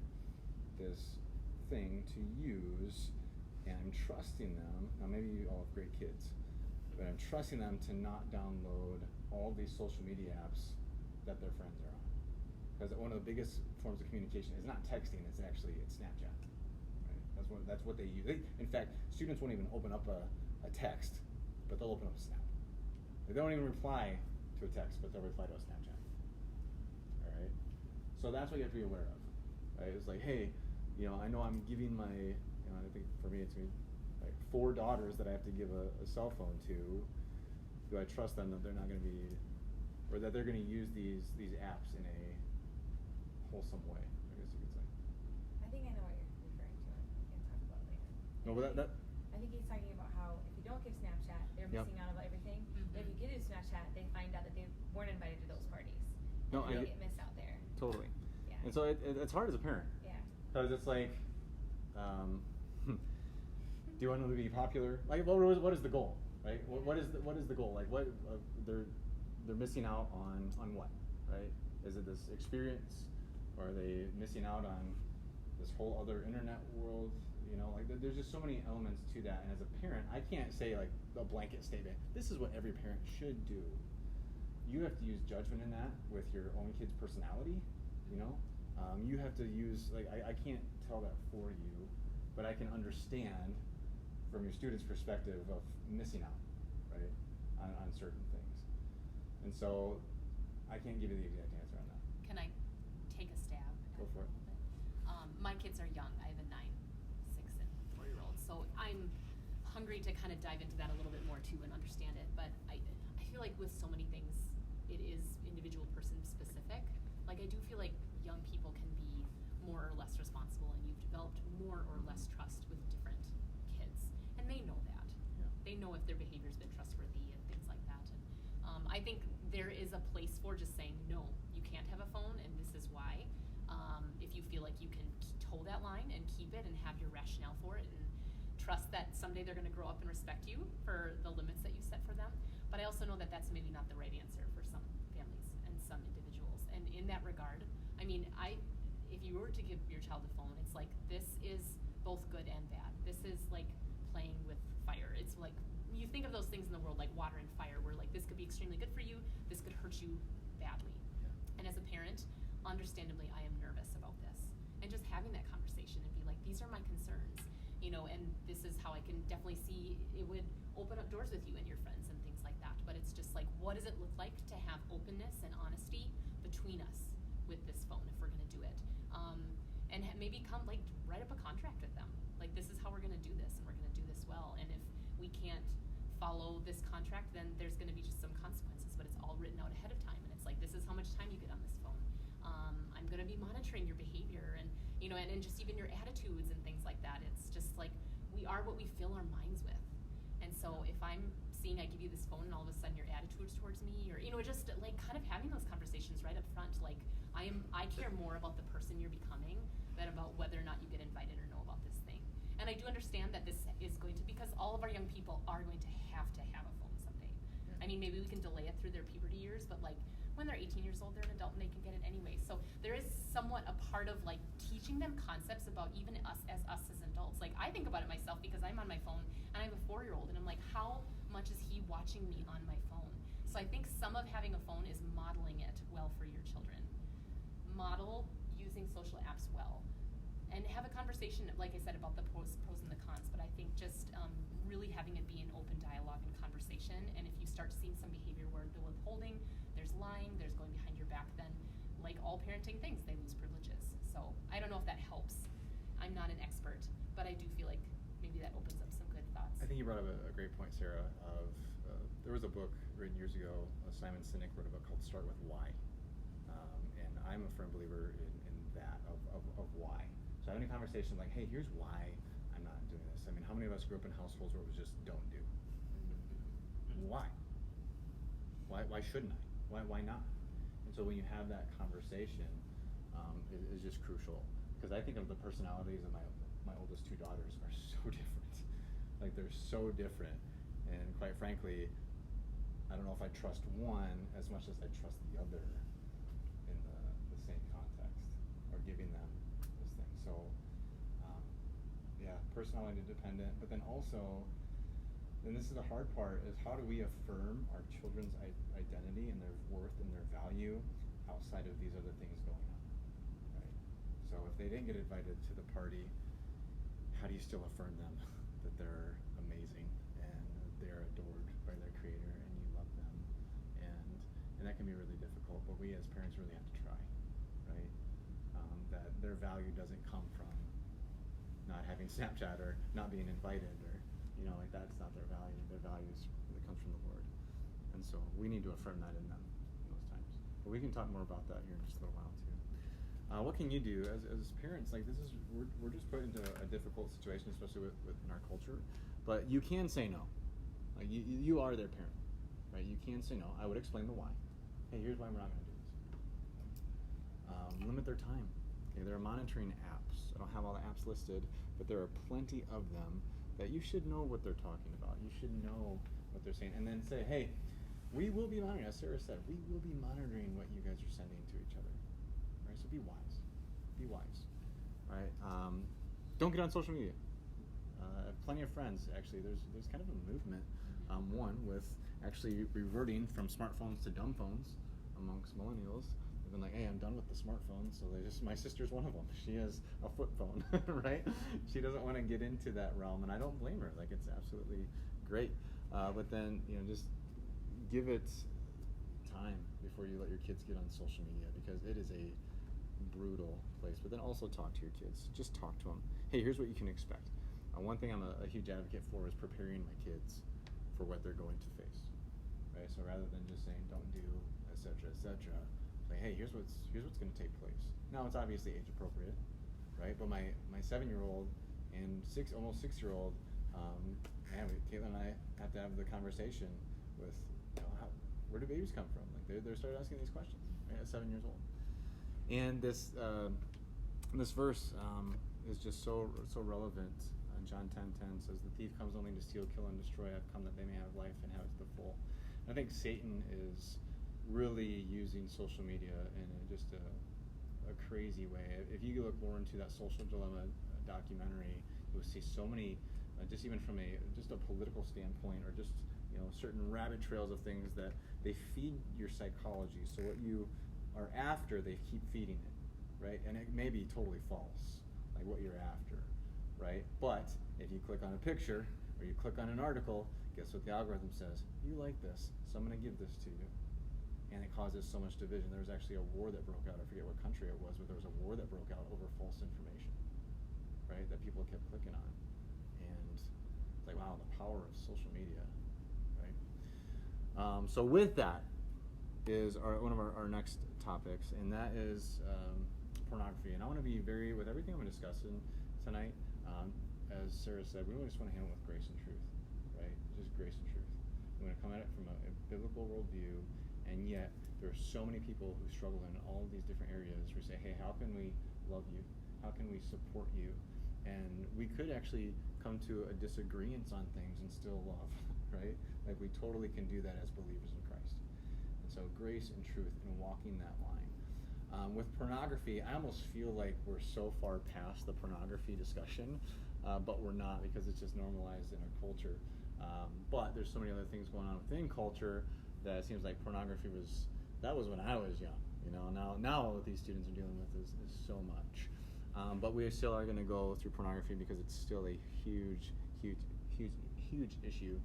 this thing to use, and I'm trusting them. Now maybe you all have great kids, but I'm trusting them to not download all these social media apps that their friends are on. Because one of the biggest forms of communication is not texting; it's Snapchat. Right? That's what they use. In fact, students won't even open up a text, but they'll open up a Snap. They don't even reply to a text, but they'll reply to a Snapchat. All right. So that's what you have to be aware of. Right? It's like, hey, I know I'm giving my, I think for me it's like 4 daughters that I have to give a cell phone to. Do I trust them that they're not going to be, or that they're going to use these apps in a wholesome way? I guess you could say. I think I know what you're referring to. We can talk about it later. No, but that I think he's talking about how if you don't give Snapchat, they're Yep. missing out on everything. But if you get into Snapchat, they find out that they weren't invited to those parties. No, and I they get missed out there. totally. Yeah. And so it's hard as a parent. Yeah. Because it's like, do you want them to be popular? Like, what is the goal? Right? What is the goal? Like, what they're missing out on what? Right? Is it this experience, or are they missing out on this whole other internet world? Like there's just so many elements to that. And as a parent, I can't say like a blanket statement. This is what every parent should do. You have to use judgment in that with your own kid's personality. You have to use, like, I can't tell that for you, but I can understand from your student's perspective of missing out, right, on certain things. And so I can't give you the exact answer on that. Can I take a stab? Go for it. A little bit? My kids are young. I have a 9, 6, and 4-year-old. So I'm hungry to kind of dive into that a little bit more too and understand it. But I feel like with so many things, it is individual person specific. Like I do feel like young people can be more or less responsible, and you've developed more or less trust with different kids, and they know that. Yeah. They know if their behavior's been trustworthy and things like that. And I think there is a place for just saying, no, you have a phone, and this is why. If you feel like you can toe that line and keep it and have your rationale for it, and trust that someday they're going to grow up and respect you for the limits that you set for them. But I also know that that's maybe not the right answer for some families and some individuals. And in that regard, I mean, if you were to give your child a phone, it's like, this is both good and bad. This is like playing with fire. It's like, you think of those things in the world like water and fire, where like this could be extremely good for you, this could hurt you badly. Yeah. And as a parent, understandably, I am nervous about this. And just having that conversation and be like, these are my concerns, and this is how I can definitely see it would open up doors with you and your friends and things like that. But it's just like, what does it look like to have openness and honesty between us with this phone if we're going to do it? And maybe write up a contract with them. Like, this is how we're going to do this, and we're going to do this well. And if we can't follow this contract, then there's going to be just some consequences, but it's all written out ahead of time. And it's like, this is how much time you get on this phone. I'm going to be monitoring your behavior and just even your attitudes and things like that. It's just like, we are what we fill our minds with. And so if I'm seeing I give you this phone and all of a sudden your attitudes towards me, or just like kind of having those conversations right up front, like I care more about the person you're becoming than about whether or not you get invited or know about this thing. And I do understand that this is going to, because all of our young people are going to have a phone someday. I mean, maybe we can delay it through their puberty years, but like when they're 18 years old, they're an adult and they can get it anyway. So there is somewhat a part of like teaching them concepts about even us as adults. Like, I think about it myself because I'm on my phone and I have a 4-year-old, and I'm like, how much is he watching me on my phone? So I think some of having a phone is modeling it well for your children. Model using social apps well. And have a conversation, like I said, about the pros and the cons, but I think just really having it be an open dialogue and conversation. And if you start seeing some behavior where the withholding, there's lying, there's going behind your back, then like all parenting things, they lose privileges. So I don't know if that helps. I'm not an expert, but I do feel like maybe that opens up some good thoughts. I think you brought up a great point, Sarah, of there was a book written years ago, Simon Sinek wrote a book called Start With Why. And I'm a firm believer in that, of why. So having a conversation like, hey, here's why I'm not doing this. I mean, how many of us grew up in households where it was just don't do? Why? Why shouldn't I? Why not? And so when you have that conversation, is just crucial. Because I think of the personalities of my oldest 2 daughters are so different. Like, they're so different. And quite frankly, I don't know if I trust one as much as I trust the other in the same context, or giving them this thing. So, yeah, personality dependent, but then also, and this is the hard part, is how do we affirm our children's identity and their worth and their value outside of these other things going on, right? So if they didn't get invited to the party, how do you still affirm them that they're amazing and they're adored by their creator and you love them? And that can be really difficult, but we as parents really have to try, right? That their value doesn't come from not having Snapchat or not being invited, or like, that's not their value. Their value comes from the Lord. And so we need to affirm that in them in those times. But we can talk more about that here in just a little while too. What can you do as parents? Like, we're just put into a difficult situation, especially within our culture. But you can say no. Like, you are their parent, right? You can say no. I would explain the why. Hey, here's why we're not going to do this. Limit their time. Okay, there are monitoring apps. I don't have all the apps listed, but there are plenty of them that you should know what they're talking about. You should know what they're saying. And then say, hey, we will be monitoring, as Sarah said, we will be monitoring what you guys are sending to each other. Right? So be wise. Be wise. Right? Don't get on social media. I have plenty of friends, actually. There's kind of a movement, one, with actually reverting from smartphones to dumb phones amongst millennials. They've been like, hey, I'm done with the smartphone. So my sister's one of them. She has a flip phone, right? She doesn't want to get into that realm, and I don't blame her. Like, it's absolutely great. But then, just give it time before you let your kids get on social media, because it is a brutal place. But then also talk to your kids. Just talk to them. Hey, here's what you can expect. One thing I'm a huge advocate for is preparing my kids for what they're going to face. Right? So rather than just saying don't do, etc., etc., say, hey, here's what's going to take place. Now, it's obviously age appropriate, right? But my 7-year-old and almost 6-year-old, Caitlin and I have to have the conversation with, where do babies come from? Like, they're starting asking these questions, right, at 7 years old. And this verse is just so relevant. John 10:10 says, "The thief comes only to steal, kill, and destroy. I've come that they may have life and have it to the full." And I think Satan is really using social media in just a crazy way. If you look more into that Social Dilemma documentary, you'll see so many, just even from just a political standpoint, or just certain rabbit trails of things that they feed your psychology. So what you are after, they keep feeding it, right? And it may be totally false, like what you're after, right? But if you click on a picture or you click on an article, guess what the algorithm says? You like this, so I'm going to give this to you. And it causes so much division. There was actually a war that broke out. I forget what country it was, but there was a war that broke out over false information, right? That people kept clicking on. And it's like, wow, the power of social media, right? So with that is one of our next topics, and that is pornography. And I want to be with everything I'm discussing tonight, as Sara said, we just want to handle it with grace and truth, right? Just grace and truth. We want to come at it from a biblical worldview, and yet there are so many people who struggle in all of these different areas. We say, hey, how can we love you? How can we support you? And we could actually come to a disagreement on things and still love, right? Like we totally can do that as believers in Christ. And so grace and truth and walking that line. With pornography, I almost feel like we're so far past the pornography discussion, but we're not, because it's just normalized in our culture. But there's so many other things going on within culture that it seems like pornography was when I was young. Now what these students are dealing with is so much. But we still are going to go through pornography because it's still a huge issue.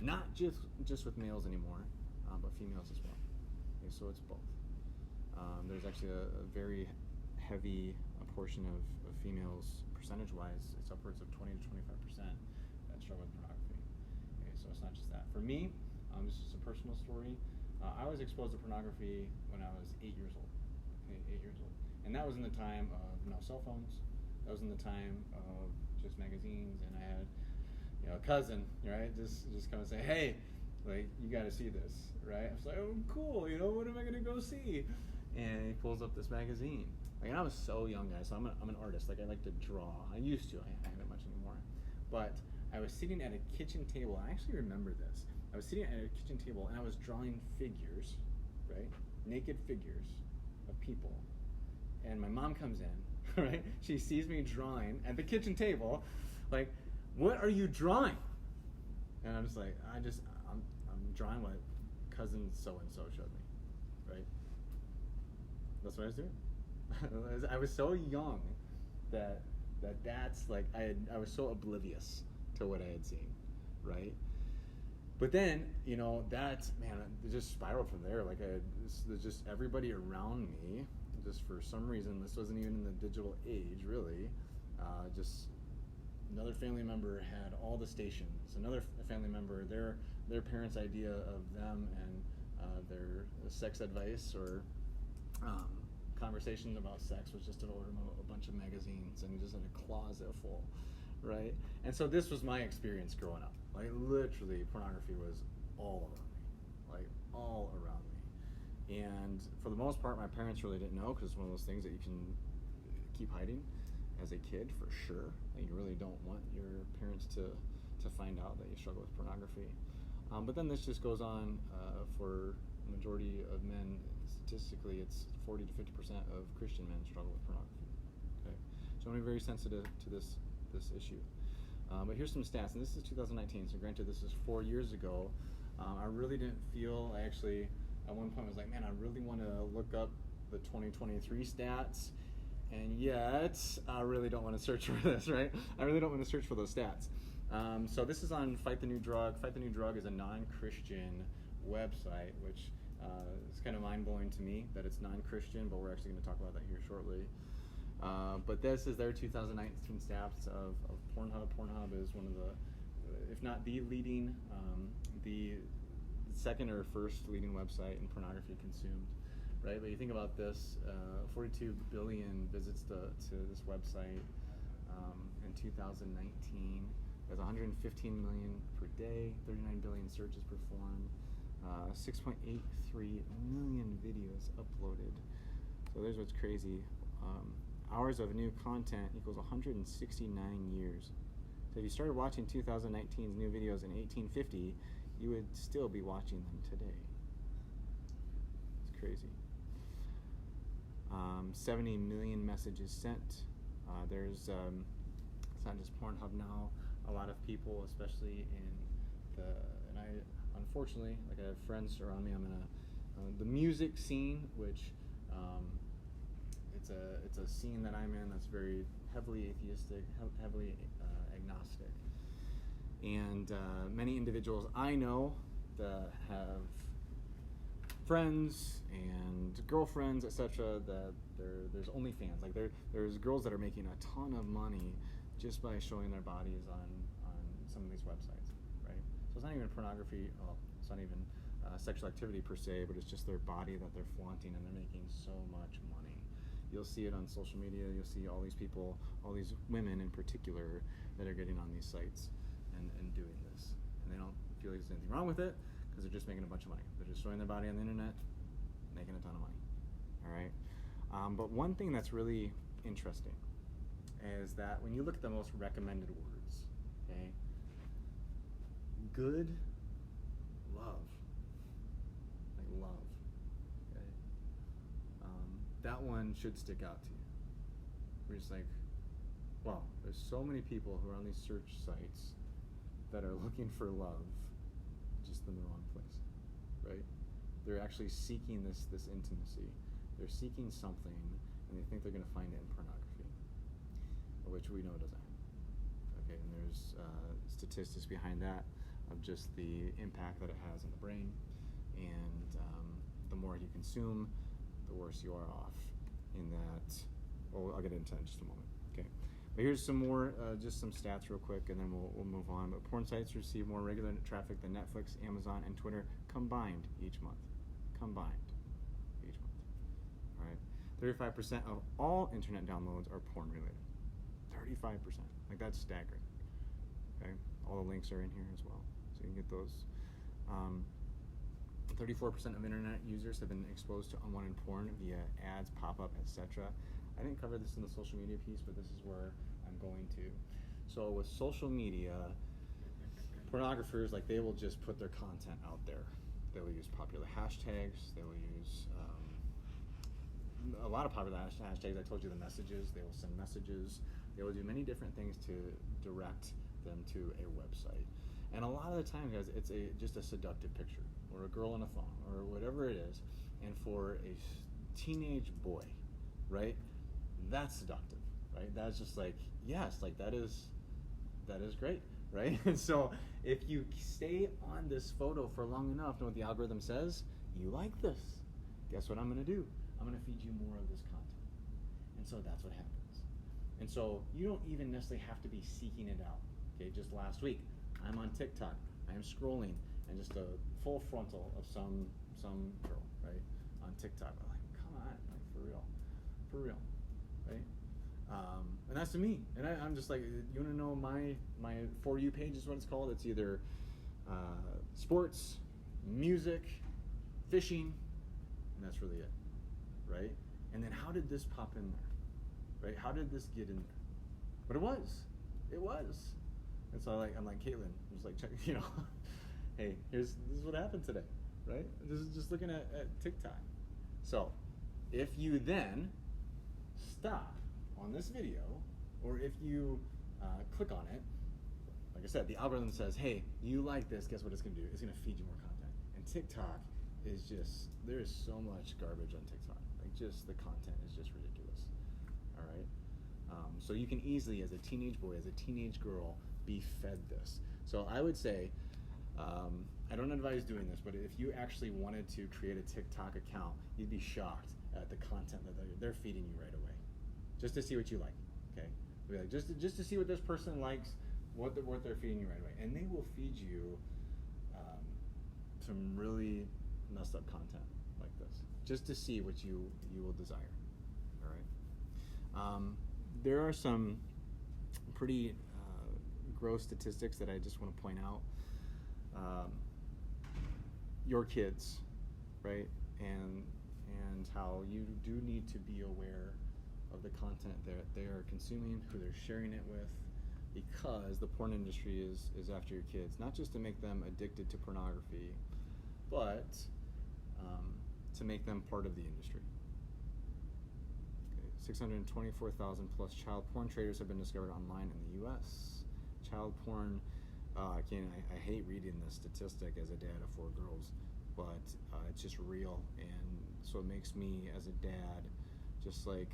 Not just with males anymore, but females as well. Okay, so it's both. There's actually a very heavy portion of females, percentage-wise, it's upwards of 20 to 25% that struggle with pornography. Okay, so it's not just that. For me, this is a personal story. I was exposed to pornography when I was 8 years old. Okay, 8 years old. And that was in the time of no cell phones. That was in the time of just magazines, and I had a cousin, right, just come and say, hey, like, you got to see this, right? I was like, oh, cool, what am I going to go see? And he pulls up this magazine. Like, and I was so young, guys, so I'm an artist. Like, I like to draw. I used to. I haven't much anymore. But I was sitting at a kitchen table. I actually remember this. I was sitting at a kitchen table, and I was drawing figures, right? Naked figures of people. And my mom comes in, right? She sees me drawing at the kitchen table. Like, what are you drawing? And I'm just like, I'm drawing what cousin so-and-so showed me, right? That's what I was doing. I was so young that's like, I was so oblivious to what I had seen, right? But then, it just spiraled from there. Like, there's just everybody around me, just for some reason, this wasn't even in the digital age, really, just another family member had all the stations. Another family member, their parents' idea of them and their sex advice or conversations about sex was just to order a bunch of magazines and just had a closet full, right? And so this was my experience growing up. Like, literally, pornography was all around me, like all around me. And for the most part, my parents really didn't know, because it's one of those things that you can keep hiding as a kid, for sure. Like, you really don't want your parents to find out that you struggle with pornography. But then this just goes on for the majority of men. Statistically, it's 40 to 50% of Christian men struggle with pornography. Okay, so I'm very sensitive to this issue. But here's some stats, and this is 2019. So granted, this is 4 years ago. I really didn't feel. I actually, at one point, was like, man, I really want to look up the 2023 stats. And yet, I really don't want to search for this, right? I really don't want to search for those stats. So this is on Fight the New Drug. Fight the New Drug is a non-Christian website, which is kind of mind-blowing to me that it's non-Christian, but we're actually going to talk about that here shortly. But this is their 2019 stats of Pornhub. Pornhub is one of the, if not the leading, the second or first leading website in pornography consumed. Right, but you think about this, 42 billion visits to this website in 2019. There's 115 million per day, 39 billion searches performed, 6.83 million videos uploaded. So there's what's crazy. Hours of new content equals 169 years. So if you started watching 2019's new videos in 1850, you would still be watching them today. It's crazy. 70 million messages sent. There's it's not just Pornhub now. A lot of people, especially and I unfortunately, like I have friends around me. I'm in the music scene, which it's a scene that I'm in that's very heavily atheistic, heavily agnostic, and many individuals I know that have friends and girlfriends, etc. That there's OnlyFans. Like there's girls that are making a ton of money just by showing their bodies on some of these websites, right? So it's not even pornography. Well, it's not even sexual activity per se, but it's just their body that they're flaunting, and they're making so much money. You'll see it on social media. You'll see all these people, all these women in particular, that are getting on these sites and doing this, and they don't feel like there's anything wrong with it because they're just making a bunch of money. They're just showing their body on the internet, making a ton of money. All right. But one thing that's really interesting is that when you look at the most recommended words, okay, good, love, like love, okay, that one should stick out to you. We're just like, wow, there's so many people who are on these search sites that are looking for love just in the wrong place, right? They're actually seeking this intimacy. They're seeking something, and they think they're going to find it in pornography, which we know doesn't happen. Okay, and there's statistics behind that of just the impact that it has on the brain, and the more you consume, the worse you are off in that. Well, I'll get into that in just a moment. Okay, but here's some more, just some stats real quick, and then we'll move on. But porn sites receive more regular traffic than Netflix, Amazon, and Twitter combined each month. Combined each month. All right, 35% of all internet downloads are porn related. 35%. Like, that's staggering. Okay, all the links are in here as well, so you can get those. 34% of internet users have been exposed to unwanted porn via ads, pop-up, etc. I didn't cover this in the social media piece, but this is where I'm going to. So with social media, pornographers, like, they will just put their content out there. They will use popular hashtags. They will use a lot of popular hashtags. I told you the messages. They will send messages. They will do many different things to direct them to a website. And a lot of the time, guys, it's just a seductive picture, or a girl in a thong, or whatever it is. And for a teenage boy, right, that's seductive, right? That's just like, yes, like that is great, right? And so if you stay on this photo for long enough, know what the algorithm says? You like this. Guess what I'm going to do? I'm going to feed you more of this content. And so that's what happens. And so you don't even necessarily have to be seeking it out. Okay, just last week, I'm on TikTok. I am scrolling, and just a full frontal of some girl, right, on TikTok. I'm like, come on, like, for real, right? And that's to me. And I'm just like, you want to know my For You page is what it's called. It's either sports, music, fishing, and that's really it, right? And then how did this pop in there, right? How did this get in there? But it was. And so I'm like, Caitlin, I'm just like, check, hey, this is what happened today, right? This is just looking at TikTok. So if you then stop on this video, or if you click on it, like I said, the algorithm says, hey, you like this, guess what it's going to do? It's going to feed you more content. And TikTok is just, there is so much garbage on TikTok. Like, just the content is just ridiculous, all right? So you can easily, as a teenage boy, as a teenage girl, be fed this. So I would say, I don't advise doing this, but if you actually wanted to create a TikTok account, you'd be shocked at the content that they're feeding you right away, just to see what you like. Okay, like, just to see what this person likes, what they're feeding you right away, and they will feed you some really messed up content like this, just to see what you will desire. All right. There are some pretty gross statistics that I just want to point out. Your kids, right, and and how you do need to be aware of the content that they are consuming, who they're sharing it with, because the porn industry is after your kids, not just to make them addicted to pornography, but to make them part of the industry. 624,000 plus child porn traders have been discovered online in the U.S. Child porn, again, I hate reading this statistic as a dad of 4 girls, but it's just real, and so it makes me as a dad just like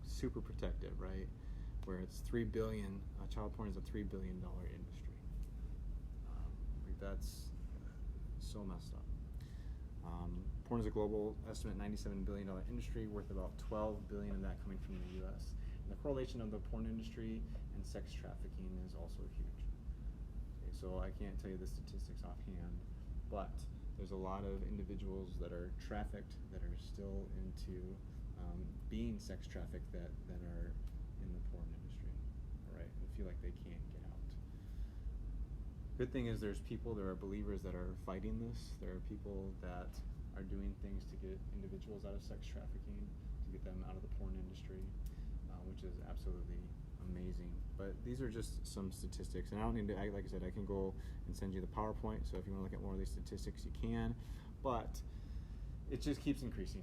super protective, right? Where it's 3 billion, child porn is a $3 billion industry. That's so messed up. Porn is a global estimate $97 billion industry, worth about $12 billion of that coming from the U.S. And the correlation of the porn industry and sex trafficking is also huge. Okay, so I can't tell you the statistics offhand, but there's a lot of individuals that are trafficked that are still into being sex trafficked that are in the porn industry, all right, and feel like they can't get out. Good thing is there are believers that are fighting this. There are people that are doing things to get individuals out of sex trafficking, to get them out of the porn industry, which is absolutely amazing. But these are just some statistics, and I don't need to, like I said, I can go and send you the PowerPoint, so if you want to look at more of these statistics, you can, but it just keeps increasing.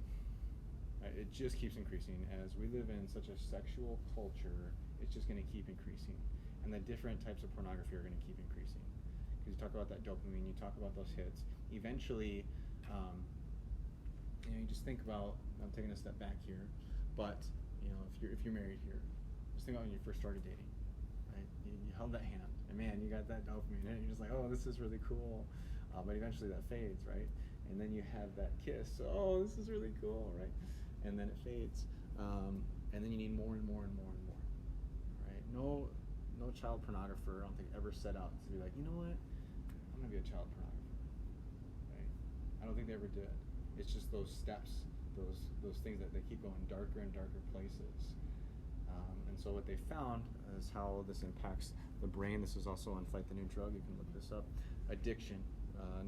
Right? It just keeps increasing. As we live in such a sexual culture, it's just going to keep increasing. And the different types of pornography are going to keep increasing. Because you talk about that dopamine, you talk about those hits. Eventually, you just think about, I'm taking a step back here, but if you're married here, just think about when you first started dating, right? You held that hand, and man, you got that dopamine, and you're just like, oh, this is really cool. But eventually that fades, right? And then you have that kiss, oh, this is really cool, right? And then it fades, and then you need more and more and more and more, right? No child pornographer, I don't think, ever set out to be like, you know what, I'm gonna be a child pornographer, right? I don't think they ever did. It's just those steps, those things that they keep going darker and darker places. And so what they found is how this impacts the brain. This is also on Fight the New Drug. You can look this up. Addiction,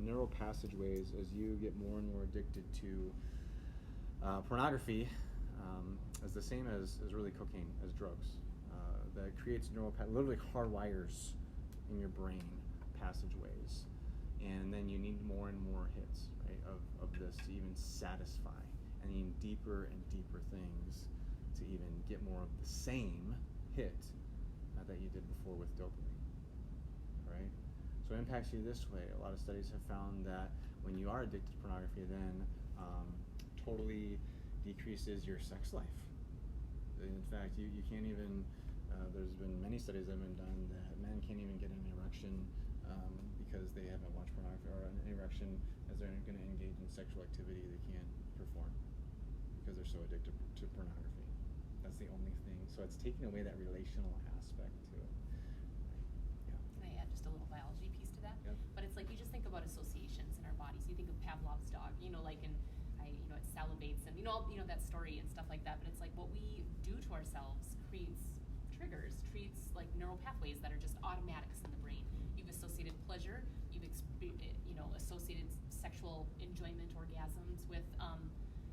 neural passageways. As you get more and more addicted to pornography, is the same as really cocaine, as drugs. That creates literally hardwires in your brain passageways, and then you need more and more hits, right, of this to even satisfy, and you need deeper and deeper things to even get more of the same hit that you did before with dopamine, right? So it impacts you this way. A lot of studies have found that when you are addicted to pornography, then totally decreases your sex life. In fact, you can't even, there's been many studies that have been done that men can't even get an erection because they haven't watched pornography, or an erection as they're going to engage in sexual activity they can't perform because they're so addicted to pornography. That's the only thing. So it's taking away that relational aspect to it. Right? Yeah. Can I add just a little biology piece to that? Yep. But it's like you just think about associations in our bodies. You think of Pavlov's dog, it salivates and that story and stuff like that. But it's like what we do to ourselves creates treats like neural pathways that are just automatics in the brain. You've associated pleasure, you've associated sexual enjoyment, orgasms with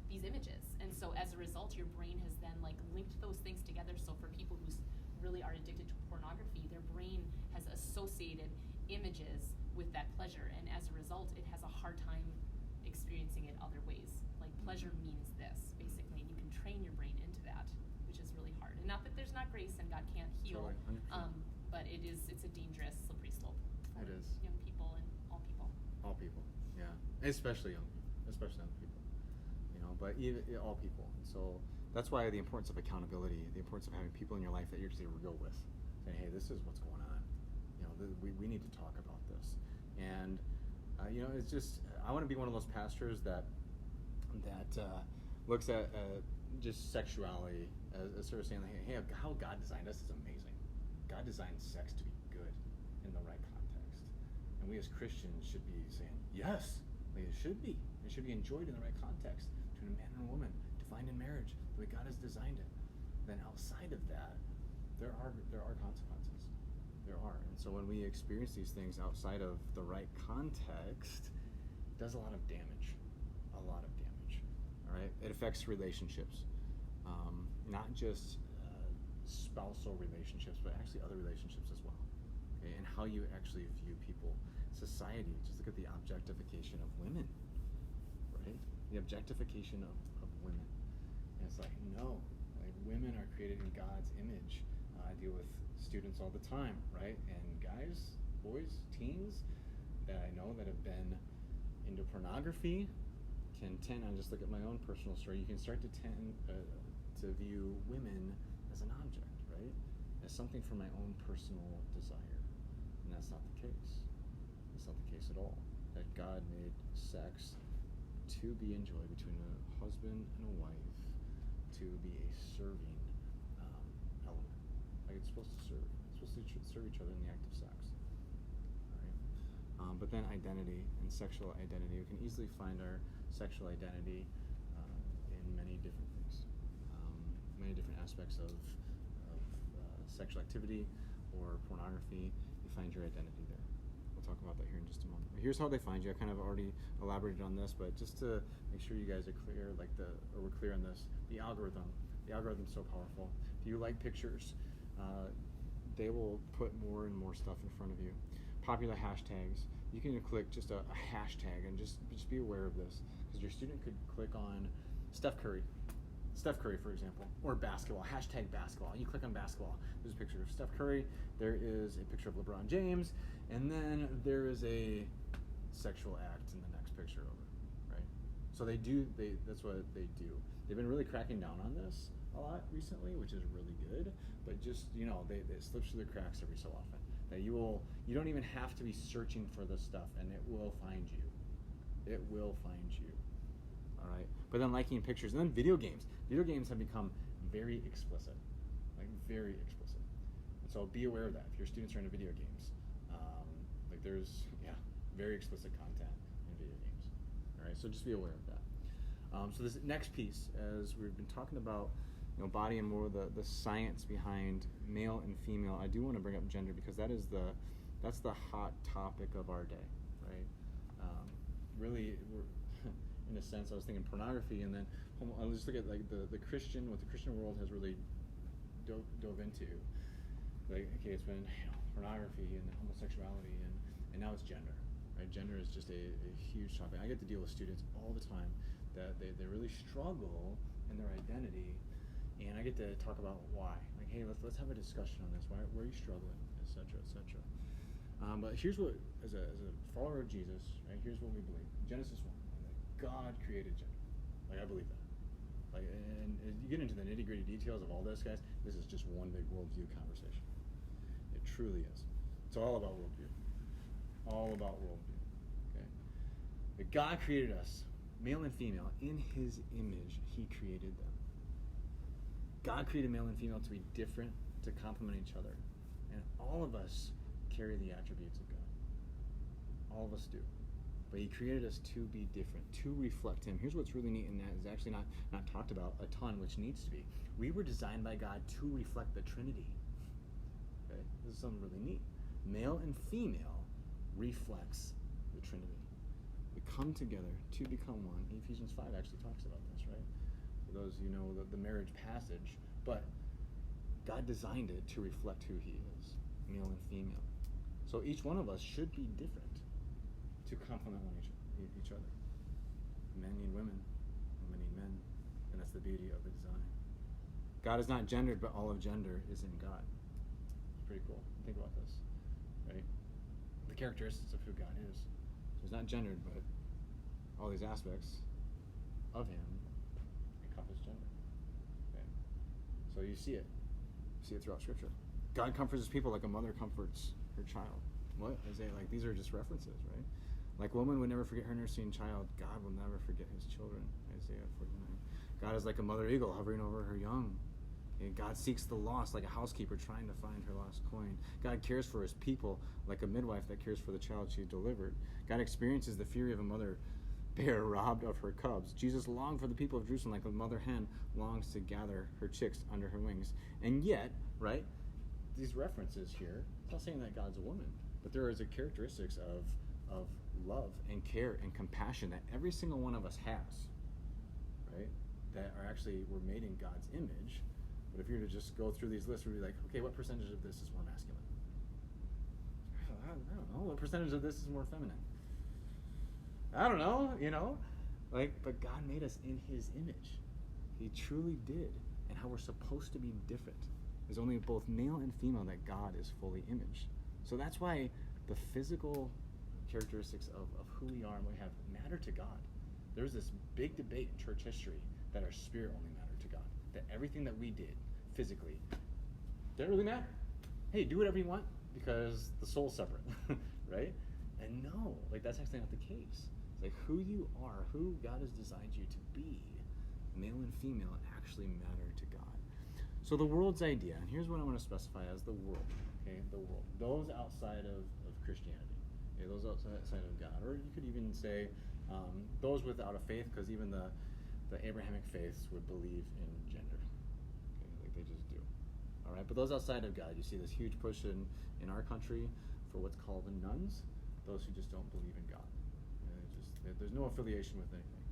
these images, and so as a result, your brain has then linked those things together. So for people who really are addicted to pornography, their brain has associated images with that pleasure, and as a result, it has a hard time experiencing it other ways. Like pleasure means this, basically, and you can train your brain into that, which is really hard. And not that there's not grace and God can't heal, but it's a dangerous, slippery slope for It is. young people and all people. All people, yeah, especially young people. But even all people. And so that's why the importance of accountability, the importance of having people in your life that you're just real with, saying, hey, this is what's going on. We need to talk about this. And it's just, I want to be one of those pastors that looks at just sexuality as sort of saying, hey, how God designed us is amazing. God designed sex to be good in the right context. And we as Christians should be saying, yes, it should be. It should be enjoyed in the right context, between a man and a woman, defined in marriage, the way God has designed it. Then outside of that, there are consequences. There are. And so when we experience these things outside of the right context, it does a lot of damage. All right, it affects relationships, not just spousal relationships, but actually other relationships as well. Okay, and how you actually view people. Society, just look at the objectification of women, right? The objectification of women. And it's like, no, like women are created in God's image. I deal with students all the time, right? And guys, boys, teens that I know that have been into pornography can tend, I just look at my own personal story, you can start to tend to view women as an object, right? As something for my own personal desire. And that's not the case. That's not the case at all. That God made sex to be enjoyed between a husband and a wife, to be a serving element. Like it's supposed to serve. It's supposed to serve each other in the act of sex. All right. But then identity and sexual identity, we can easily find our sexual identity in many different things, many different aspects of sexual activity or pornography. You find your identity there. We'll talk about that here in just a moment. But here's how they find you. I kind of already elaborated on this, but just to make sure you guys are clear, or we're clear on this, the algorithm's so powerful. If you like pictures, they will put more and more stuff in front of you. Popular hashtags. You can click just a hashtag and just be aware of this, because your student could click on Steph Curry, for example, or basketball, hashtag basketball. You click on basketball, there's a picture of Steph Curry, there is a picture of LeBron James, and then there is a sexual act in the next picture over, right? So that's what they do. They've been really cracking down on this a lot recently, which is really good, but just, it slips through the cracks every so often. That you don't even have to be searching for this stuff, and it will find you. It will find you. All right. But then liking pictures, and then video games. Video games have become very explicit, like very explicit. And so be aware of that. If your students are into video games, there's very explicit content in video games. All right. So just be aware of that. So this next piece, as we've been talking about, body and more the science behind male and female, I do want to bring up gender, because that's the hot topic of our day, right? Really, we're in a sense, I was thinking pornography, and then I'll just look at like what the Christian world has really dove into. Like, okay, it's been pornography and homosexuality, and now it's gender, right? Gender is just a huge topic. I get to deal with students all the time that they really struggle in their identity. And I get to talk about why. Like, hey, let's have a discussion on this. Where are you struggling, etc., etc. But here's what, as a follower of Jesus, right? Here's what we believe. Genesis 1, that God created gender. Like, I believe that. Like, and you get into the nitty-gritty details of all this, guys. This is just one big worldview conversation. It truly is. It's all about worldview. All about worldview. Okay. But God created us, male and female, in His image. He created them. God created male and female to be different, to complement each other. And all of us carry the attributes of God. All of us do. But He created us to be different, to reflect Him. Here's what's really neat, and that is actually not talked about a ton, which needs to be. We were designed by God to reflect the Trinity. Okay? This is something really neat. Male and female reflects the Trinity. We come together to become one. Ephesians 5 actually talks about this, right? For those who know the marriage passage, but God designed it to reflect who He is, male and female. So each one of us should be different to complement each other. Men need women, women need men, and that's the beauty of the design. God is not gendered, but all of gender is in God. It's pretty cool. Think about this, right? The characteristics of who God is. So He's not gendered, but all these aspects of Him encompass gender. Okay? So you see it. You see it throughout Scripture. God comforts His people like a mother comforts her child. What? Isaiah, these are just references, right? Like woman would never forget her nursing child, God will never forget His children. Isaiah 49. God is like a mother eagle hovering over her young. And God seeks the lost like a housekeeper trying to find her lost coin. God cares for His people like a midwife that cares for the child she delivered. God experiences the fury of a mother bear robbed of her cubs. Jesus longed for the people of Jerusalem like a mother hen longs to gather her chicks under her wings. And yet, right, these references here, it's not saying that God's a woman, but there is a characteristics of love and care and compassion that every single one of us has, right? That are actually were made in God's image. But if you were to just go through these lists, we'd be like, okay, what percentage of this is more masculine? I don't know. What percentage of this is more feminine? I don't know, but God made us in His image. He truly did. And how we're supposed to be different. There's only both male and female that God is fully imaged. So that's why the physical characteristics of who we are and what we have matter to God. There's this big debate in church history that our spirit only mattered to God. That everything that we did physically didn't really matter. Hey, do whatever you want because the soul's separate, right? And no, that's actually not the case. It's like who you are, who God has designed you to be, male and female, actually matter to God. So the world's idea, and here's what I want to specify as the world, okay? The world. Those outside of Christianity, okay? Those outside of God. Or you could even say those without a faith, because even the Abrahamic faiths would believe in gender. Okay? Like they just do. All right? But those outside of God, you see this huge push in our country for what's called the nuns, those who just don't believe in God. There's no affiliation with anything.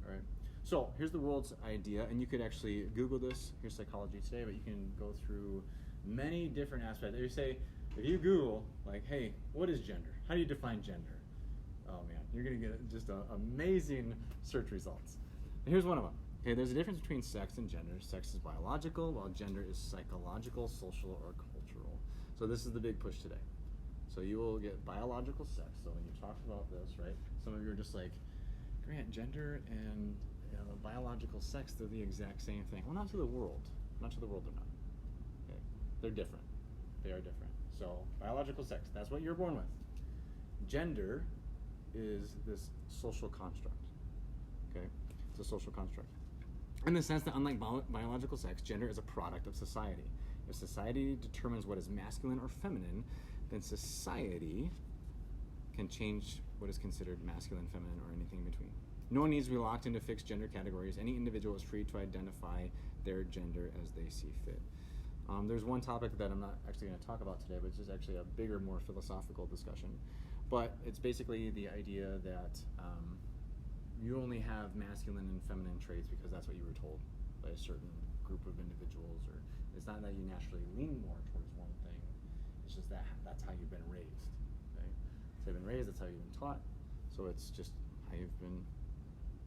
All right? So here's the world's idea, and you could actually Google this. Here's Psychology Today, but you can go through many different aspects. If you Google, hey, what is gender? How do you define gender? Oh man, you're gonna get just amazing search results. And here's one of them. Okay, there's a difference between sex and gender. Sex is biological, while gender is psychological, social, or cultural. So this is the big push today. So you will get biological sex. So when you talk about this, right, some of you are just like, Grant, gender and biological sex, they're the exact same thing. Well, not to the world. Not to the world, they're not. Okay? They're different. They are different. So biological sex, that's what you're born with. Gender is this social construct. Okay? It's a social construct. In the sense that unlike biological sex, gender is a product of society. If society determines what is masculine or feminine, then society can change what is considered masculine, feminine, or anything in between. No one needs to be locked into fixed gender categories. Any individual is free to identify their gender as they see fit. There's one topic that I'm not actually going to talk about today, but it's just actually a bigger, more philosophical discussion. But it's basically the idea that you only have masculine and feminine traits because that's what you were told by a certain group of individuals. Or it's not that you naturally lean more towards one thing. It's just that's how you've been raised. Okay? So you've been raised, that's how you've been taught. So it's just how you've been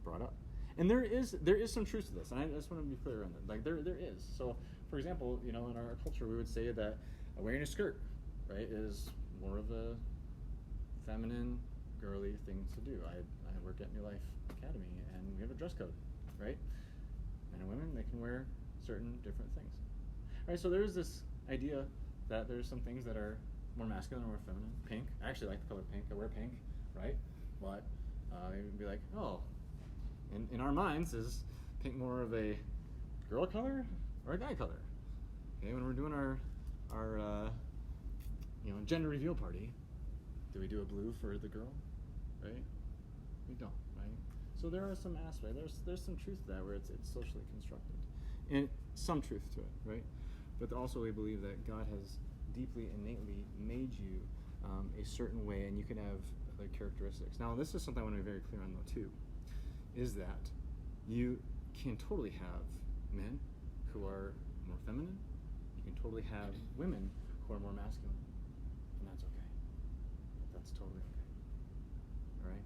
brought up. And there is some truth to this, and I just want to be clear on that. There is. So, for example, in our culture, we would say that wearing a skirt, right, is more of a feminine, girly thing to do. I work at New Life Academy, and we have a dress code, right? Men and women, they can wear certain different things. All right, so there's this idea that there's some things that are more masculine or more feminine. Pink, I actually like the color pink. I wear pink, right? But you would be like, oh, in our minds, is pink more of a girl color or a guy color? Okay, when we're doing our gender reveal party, do we do a blue for the girl, right? We don't, right? So there are some aspects. There's some truth to that where it's socially constructed, and some truth to it, right? But also we believe that God has deeply, innately made you a certain way, and you can have other characteristics. Now, this is something I want to be very clear on, though, too, is that you can totally have men who are more feminine. You can totally have women who are more masculine, and that's okay. That's totally okay. All right?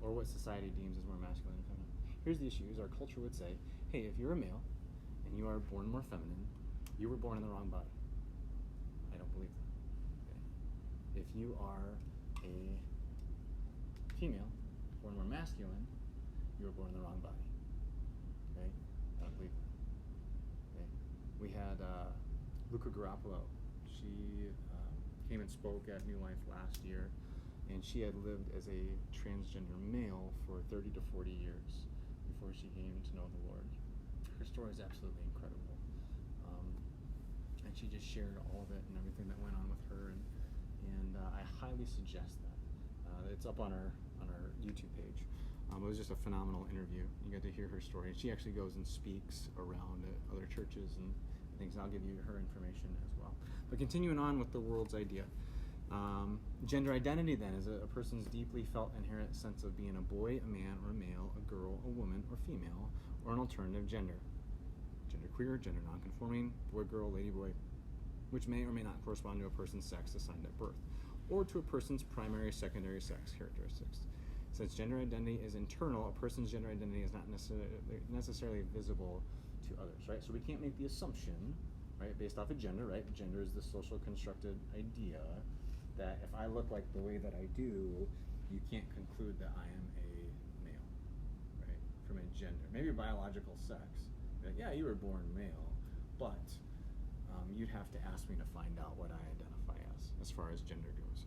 Or what society deems as more masculine and feminine. Here's the issue: is our culture would say, hey, if you're a male and you are born more feminine, you were born in the wrong body. I don't believe that. Okay? If you are a female, born more masculine, you were born in the wrong body. Okay? I don't believe that. Okay? We had Luca Garofalo. She came and spoke at New Life last year, and she had lived as a transgender male for 30 to 40 years before she came to know the Lord. Her story is absolutely incredible. And she just shared all of it and everything that went on with her, and I highly suggest that. It's up on our YouTube page. It was just a phenomenal interview. You got to hear her story. And she actually goes and speaks around at other churches and things, and I'll give you her information as well. But continuing on with the world's idea. Gender identity, then, is a person's deeply felt inherent sense of being a boy, a man, or a male, a girl, a woman, or female, or an alternative gender. Gender queer, gender nonconforming, boy, girl, lady, boy, which may or may not correspond to a person's sex assigned at birth, or to a person's primary, secondary sex characteristics. Since gender identity is internal, a person's gender identity is not necessarily visible to others, right? So we can't make the assumption, right, based off of gender, right? Gender is the social constructed idea that if I look like the way that I do, you can't conclude that I am a male, right? From a gender, maybe biological sex. Like, yeah, you were born male, but you'd have to ask me to find out what I identify as far as gender goes.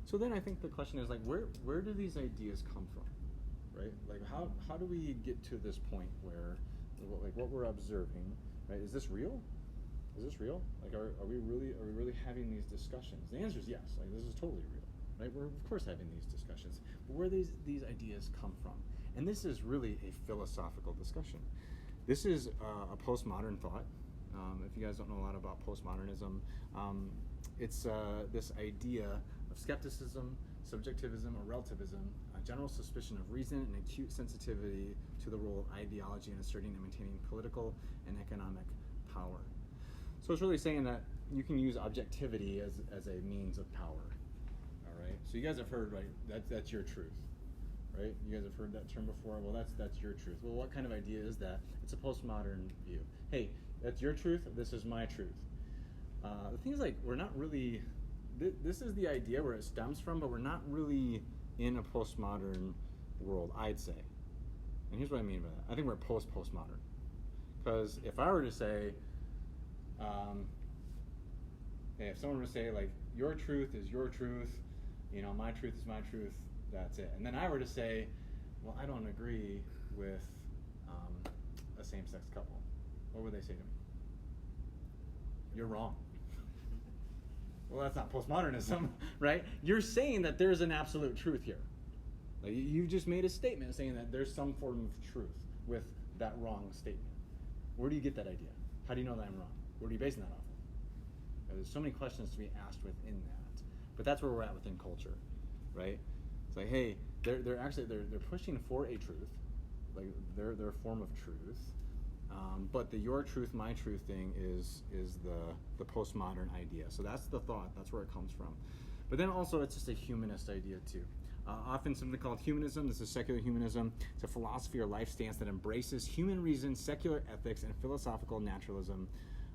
So then I think the question is, like, where do these ideas come from, right? Like, how do we get to this point where, like, what we're observing, right? Is this real? Is this real? Like, are we really having these discussions? The answer is yes. Like, this is totally real, right? We're of course having these discussions. But where these ideas come from? And this is really a philosophical discussion. This is a postmodern thought. If you guys don't know a lot about postmodernism, it's this idea of skepticism, subjectivism, or relativism, a general suspicion of reason, and acute sensitivity to the role of ideology in asserting and maintaining political and economic power. So it's really saying that you can use objectivity as a means of power. All right. So you guys have heard, right? That's your truth, right? You guys have heard that term before. Well, that's your truth. Well, what kind of idea is that? It's a postmodern view. Hey, that's your truth. This is my truth. The thing is, like, we're not really. This is the idea where it stems from, but we're not really in a postmodern world, I'd say. And here's what I mean by that. I think we're postmodern. Because if I were to say, if someone were to say, like, your truth is your truth, you know, my truth is my truth, that's it. And then I were to say, well, I don't agree with a same-sex couple, what would they say to me? You're wrong. Well, that's not postmodernism, right? You're saying that there's an absolute truth here. Like, you just made a statement saying that there's some form of truth with that wrong statement. Where do you get that idea? How do you know that I'm wrong? What are you basing that off of? There's so many questions to be asked within that. But that's where we're at within culture, right? It's like, hey, they're pushing for a truth, like their form of truth. But the your truth, my truth thing is the postmodern idea. So that's the thought. That's where it comes from. But then also it's just a humanist idea too. Often something called humanism. This is secular humanism. It's a philosophy or life stance that embraces human reason, secular ethics, and philosophical naturalism,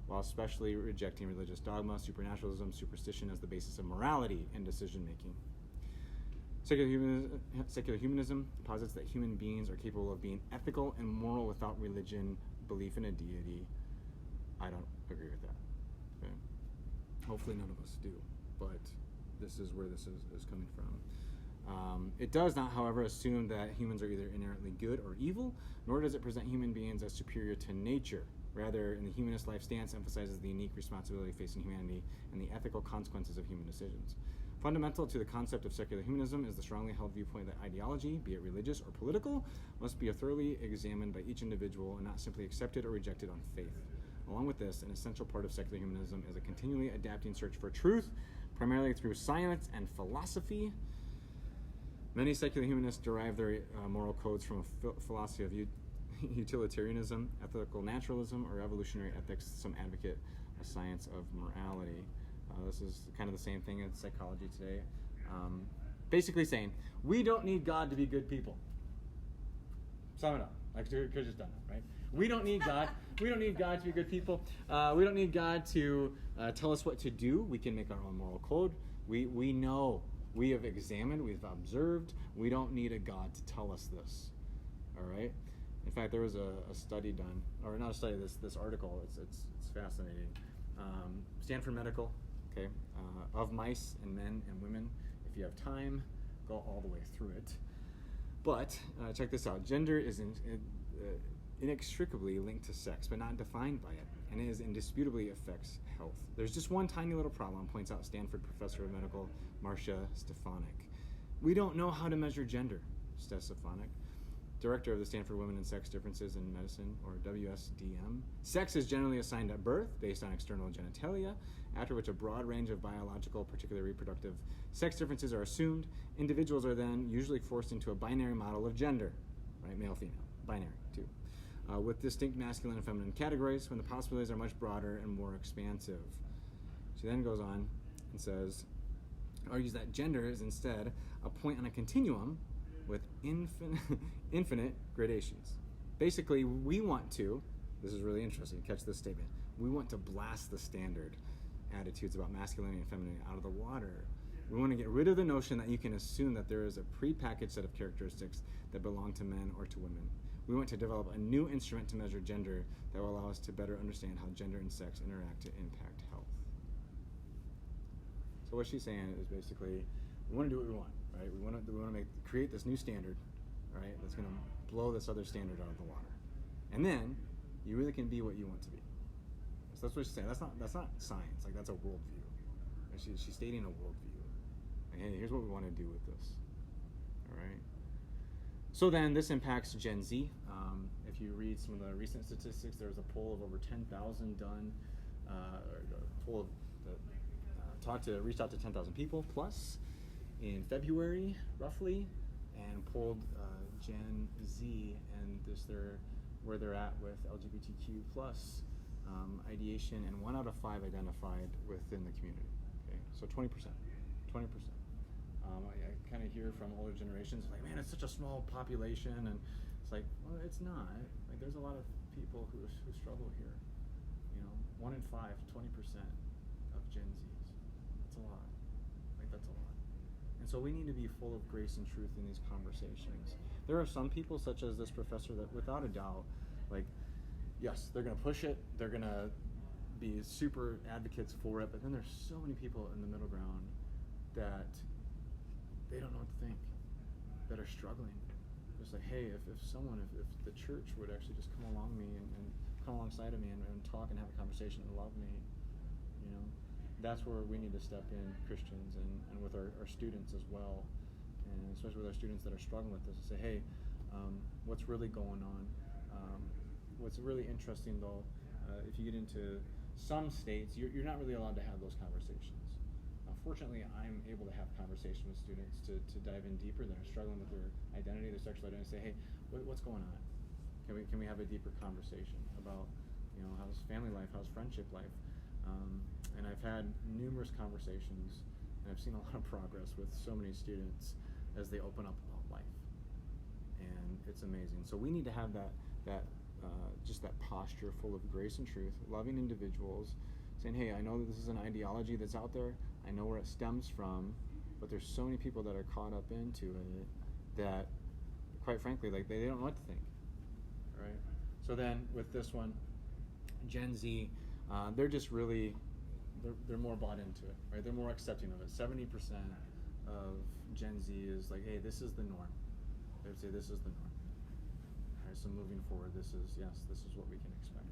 while especially rejecting religious dogma, supernaturalism, superstition as the basis of morality and decision making. Secular humanism posits that human beings are capable of being ethical and moral without religion, belief in a deity. I don't agree with that. Okay? Hopefully none of us do, but this is where this is coming from. It does not, however, assume that humans are either inherently good or evil, nor does it present human beings as superior to nature. Rather, in the humanist life stance, emphasizes the unique responsibility facing humanity and the ethical consequences of human decisions. Fundamental to the concept of secular humanism is the strongly held viewpoint that ideology, be it religious or political, must be thoroughly examined by each individual and not simply accepted or rejected on faith. Along with this, an essential part of secular humanism is a continually adapting search for truth, primarily through science and philosophy. Many secular humanists derive their moral codes from a philosophy of utilitarianism, ethical naturalism, or evolutionary ethics. Some advocate a science of morality. This is kind of the same thing in psychology today. Basically saying, we don't need God to be good people. Sum it up. I could have just done that, right? We don't need God. We don't need God to be good people. We don't need God to tell us what to do. We can make our own moral code. We know. We have examined. We've observed. We don't need a God to tell us this. All right? In fact, there was a study done, or not a study, this article. It's fascinating. Stanford Medical, okay, of mice and men and women. If you have time, go all the way through it. But check this out. Gender is inextricably linked to sex, but not defined by it, and it indisputably affects health. There's just one tiny little problem, points out Stanford professor of medical Marcia Stefanik. We don't know how to measure gender, says Stefanik. director of the Stanford Women and Sex Differences in Medicine, or WSDM. Sex is generally assigned at birth based on external genitalia, after which a broad range of biological, particularly reproductive, sex differences are assumed. Individuals are then usually forced into a binary model of gender, right? Male, female, binary, too, with distinct masculine and feminine categories, when the possibilities are much broader and more expansive. She then goes on and says, argues that gender is instead a point on a continuum with infinite gradations. Basically, we want to, this is really interesting, catch this statement, we want to blast the standard attitudes about masculinity and femininity out of the water. We want to get rid of the notion that you can assume that there is a prepackaged set of characteristics that belong to men or to women. We want to develop a new instrument to measure gender that will allow us to better understand how gender and sex interact to impact health. So what she's saying is basically, we want to do what we want, right? We want to create this new standard, right? That's going to blow this other standard out of the water, and then you really can be what you want to be. So that's what she's saying. That's not science. Like, that's a worldview. Right? She's stating a worldview. Like, hey, here's what we want to do with this. All right. So then this impacts Gen Z. If you read some of the recent statistics, there was a poll of over 10,000 done, reached out to 10,000 people plus in February, roughly, and polled Gen Z and where they're at with LGBTQ plus ideation, and 1 out of 5 identified within the community. Okay, so 20%. I kind of hear from older generations like, man, it's such a small population, and it's like, well, it's not. Like, there's a lot of people who struggle here. 1 in 5, 20% of Gen Zs. That's a lot. Like, that's a lot. And so we need to be full of grace and truth in these conversations. There are some people, such as this professor, that without a doubt, like, yes, they're going to push it. They're going to be super advocates for it. But then there's so many people in the middle ground that they don't know what to think, that are struggling. Just like, hey, if the church would actually just come along me and come alongside of me and talk and have a conversation and love me, that's where we need to step in, Christians, and with our students as well, and especially with our students that are struggling with this, and say, hey, what's really going on? What's really interesting, though, if you get into some states, you're not really allowed to have those conversations. Fortunately, I'm able to have conversation with students to dive in deeper that are struggling with their identity, their sexual identity, and say, hey, what's going on? Can we have a deeper conversation about, how's family life, how's friendship life? And I've had numerous conversations, and I've seen a lot of progress with so many students as they open up about life, and it's amazing. So we need to have just that posture full of grace and truth, loving individuals, saying, hey, I know that this is an ideology that's out there. I know where it stems from, but there's so many people that are caught up into it that, quite frankly, like, they don't know what to think. Right? So then with this one, Gen Z, they're just really, they're more bought into it, right? They're more accepting of it. 70% of Gen Z is like, hey, this is the norm. They would say this is the norm. All right, so moving forward, this is what we can expect.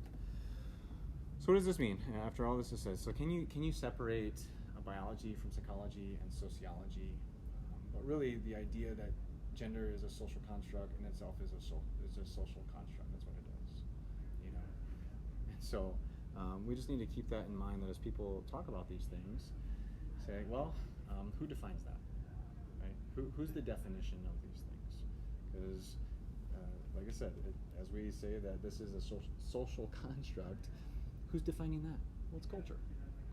So what does this mean? After all this is said, so can you separate biology from psychology and sociology? But really, the idea that gender is a social construct in itself is a social construct. That's what it is, And so we just need to keep that in mind, that as people talk about these things, say, well, who defines that, right? Who's the definition of these things? Because, like I said, as we say that this is a social construct, who's defining that? Well, it's culture.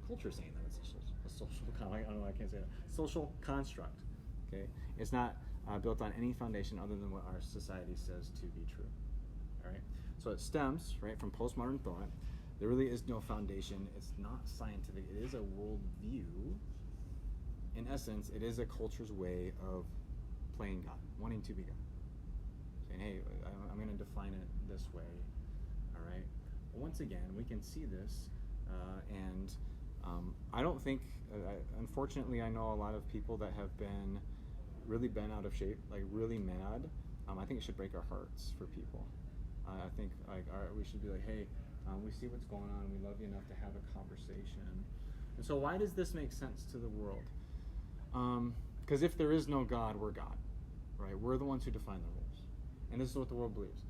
Culture saying that it's a social I don't know, I can't say that. Social construct. Okay, it's not built on any foundation other than what our society says to be true. All right, so it stems from postmodern thought. There really is no foundation. It's not scientific. It is a worldview. In essence, it is a culture's way of playing God, wanting to be God. Saying, hey, I'm going to define it this way. All right. But once again, we can see this, and I don't think, unfortunately, I know a lot of people that have been really bent out of shape, like really mad. I think it should break our hearts for people. I think we should be like, hey, we see what's going on. We love you enough to have a conversation. And so why does this make sense to the world? Because if there is no God, we're God, right? We're the ones who define the rules. and this is what the world believes,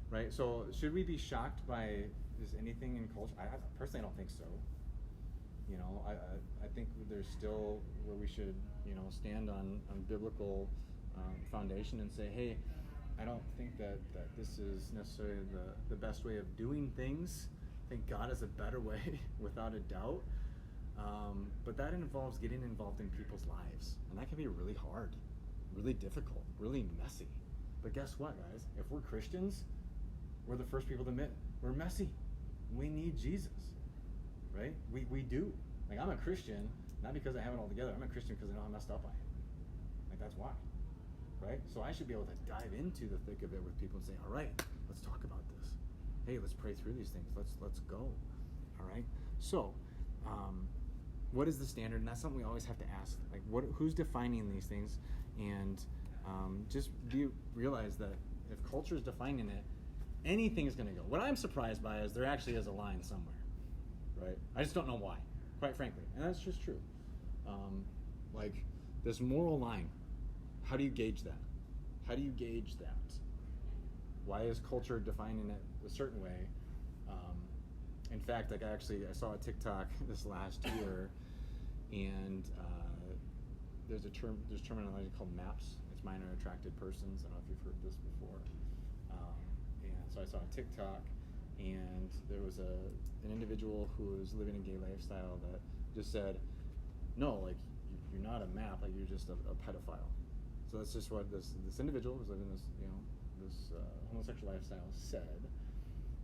right? So should we be shocked by just anything in culture? I personally don't think so. You know, I think there's still where we should, you know, stand on biblical foundation and say, hey, I don't think that this is necessarily the best way of doing things. I think God is a better way, without a doubt. But that involves getting involved in people's lives. And that can be really hard, really difficult, really messy. But guess what, guys? If we're Christians, we're the first people to admit we're messy. We need Jesus, right? We do. Like, I'm a Christian, not because I have it all together. I'm a Christian because I know how messed up I am. Like, that's why, right? So I should be able to dive into the thick of it with people and say, all right, let's talk about this. Hey, let's pray through these things. Let's go, all right? So, what is the standard? And that's something we always have to ask. Like, who's defining these things? And just realize that if culture is defining it, anything is going to go. What I'm surprised by is there actually is a line somewhere, right? I just don't know why, quite frankly. And that's just true. Like, this moral line, how do you gauge that? How do you gauge that? Why is culture defining it a certain way? In fact, like, I saw a TikTok this last year, and there's terminology called MAPS. It's minor attracted persons. I don't know if you've heard this before. And so I saw a TikTok, and there was an individual who was living a gay lifestyle that just said, no, like, you're not a MAP, like, you're just a pedophile. So that's just what this individual who's living this, you know, this homosexual lifestyle said.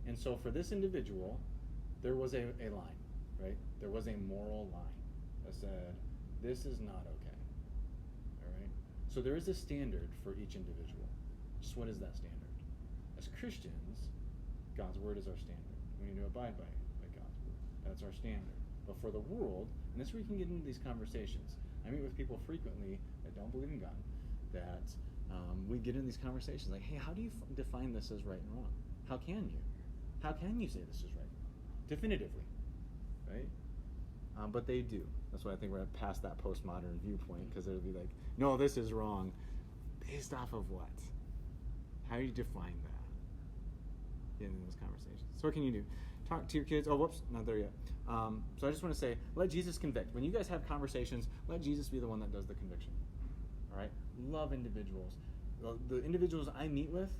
And so for this individual, there was a line, right? There was a moral line that said, this is not okay, all right? So there is a standard for each individual. Just what is that standard? As Christians, God's word is our standard. We need to abide by God's word. That's our standard. But for the world, and this is where we can get into these conversations. I meet with people frequently that don't believe in God, that we get in these conversations like, hey, how do you define this as right and wrong? How can you? How can you say this is right and wrong? Definitively, right? But they do. That's why I think we're past that postmodern viewpoint, because it'll be like, no, this is wrong. Based off of what? How do you define that in those conversations? So what can you do? Talk to your kids. Oh, whoops, not there yet. So I just want to say, let Jesus convict. When you guys have conversations, let Jesus be the one that does the conviction. All right? Love individuals. The individuals I meet with,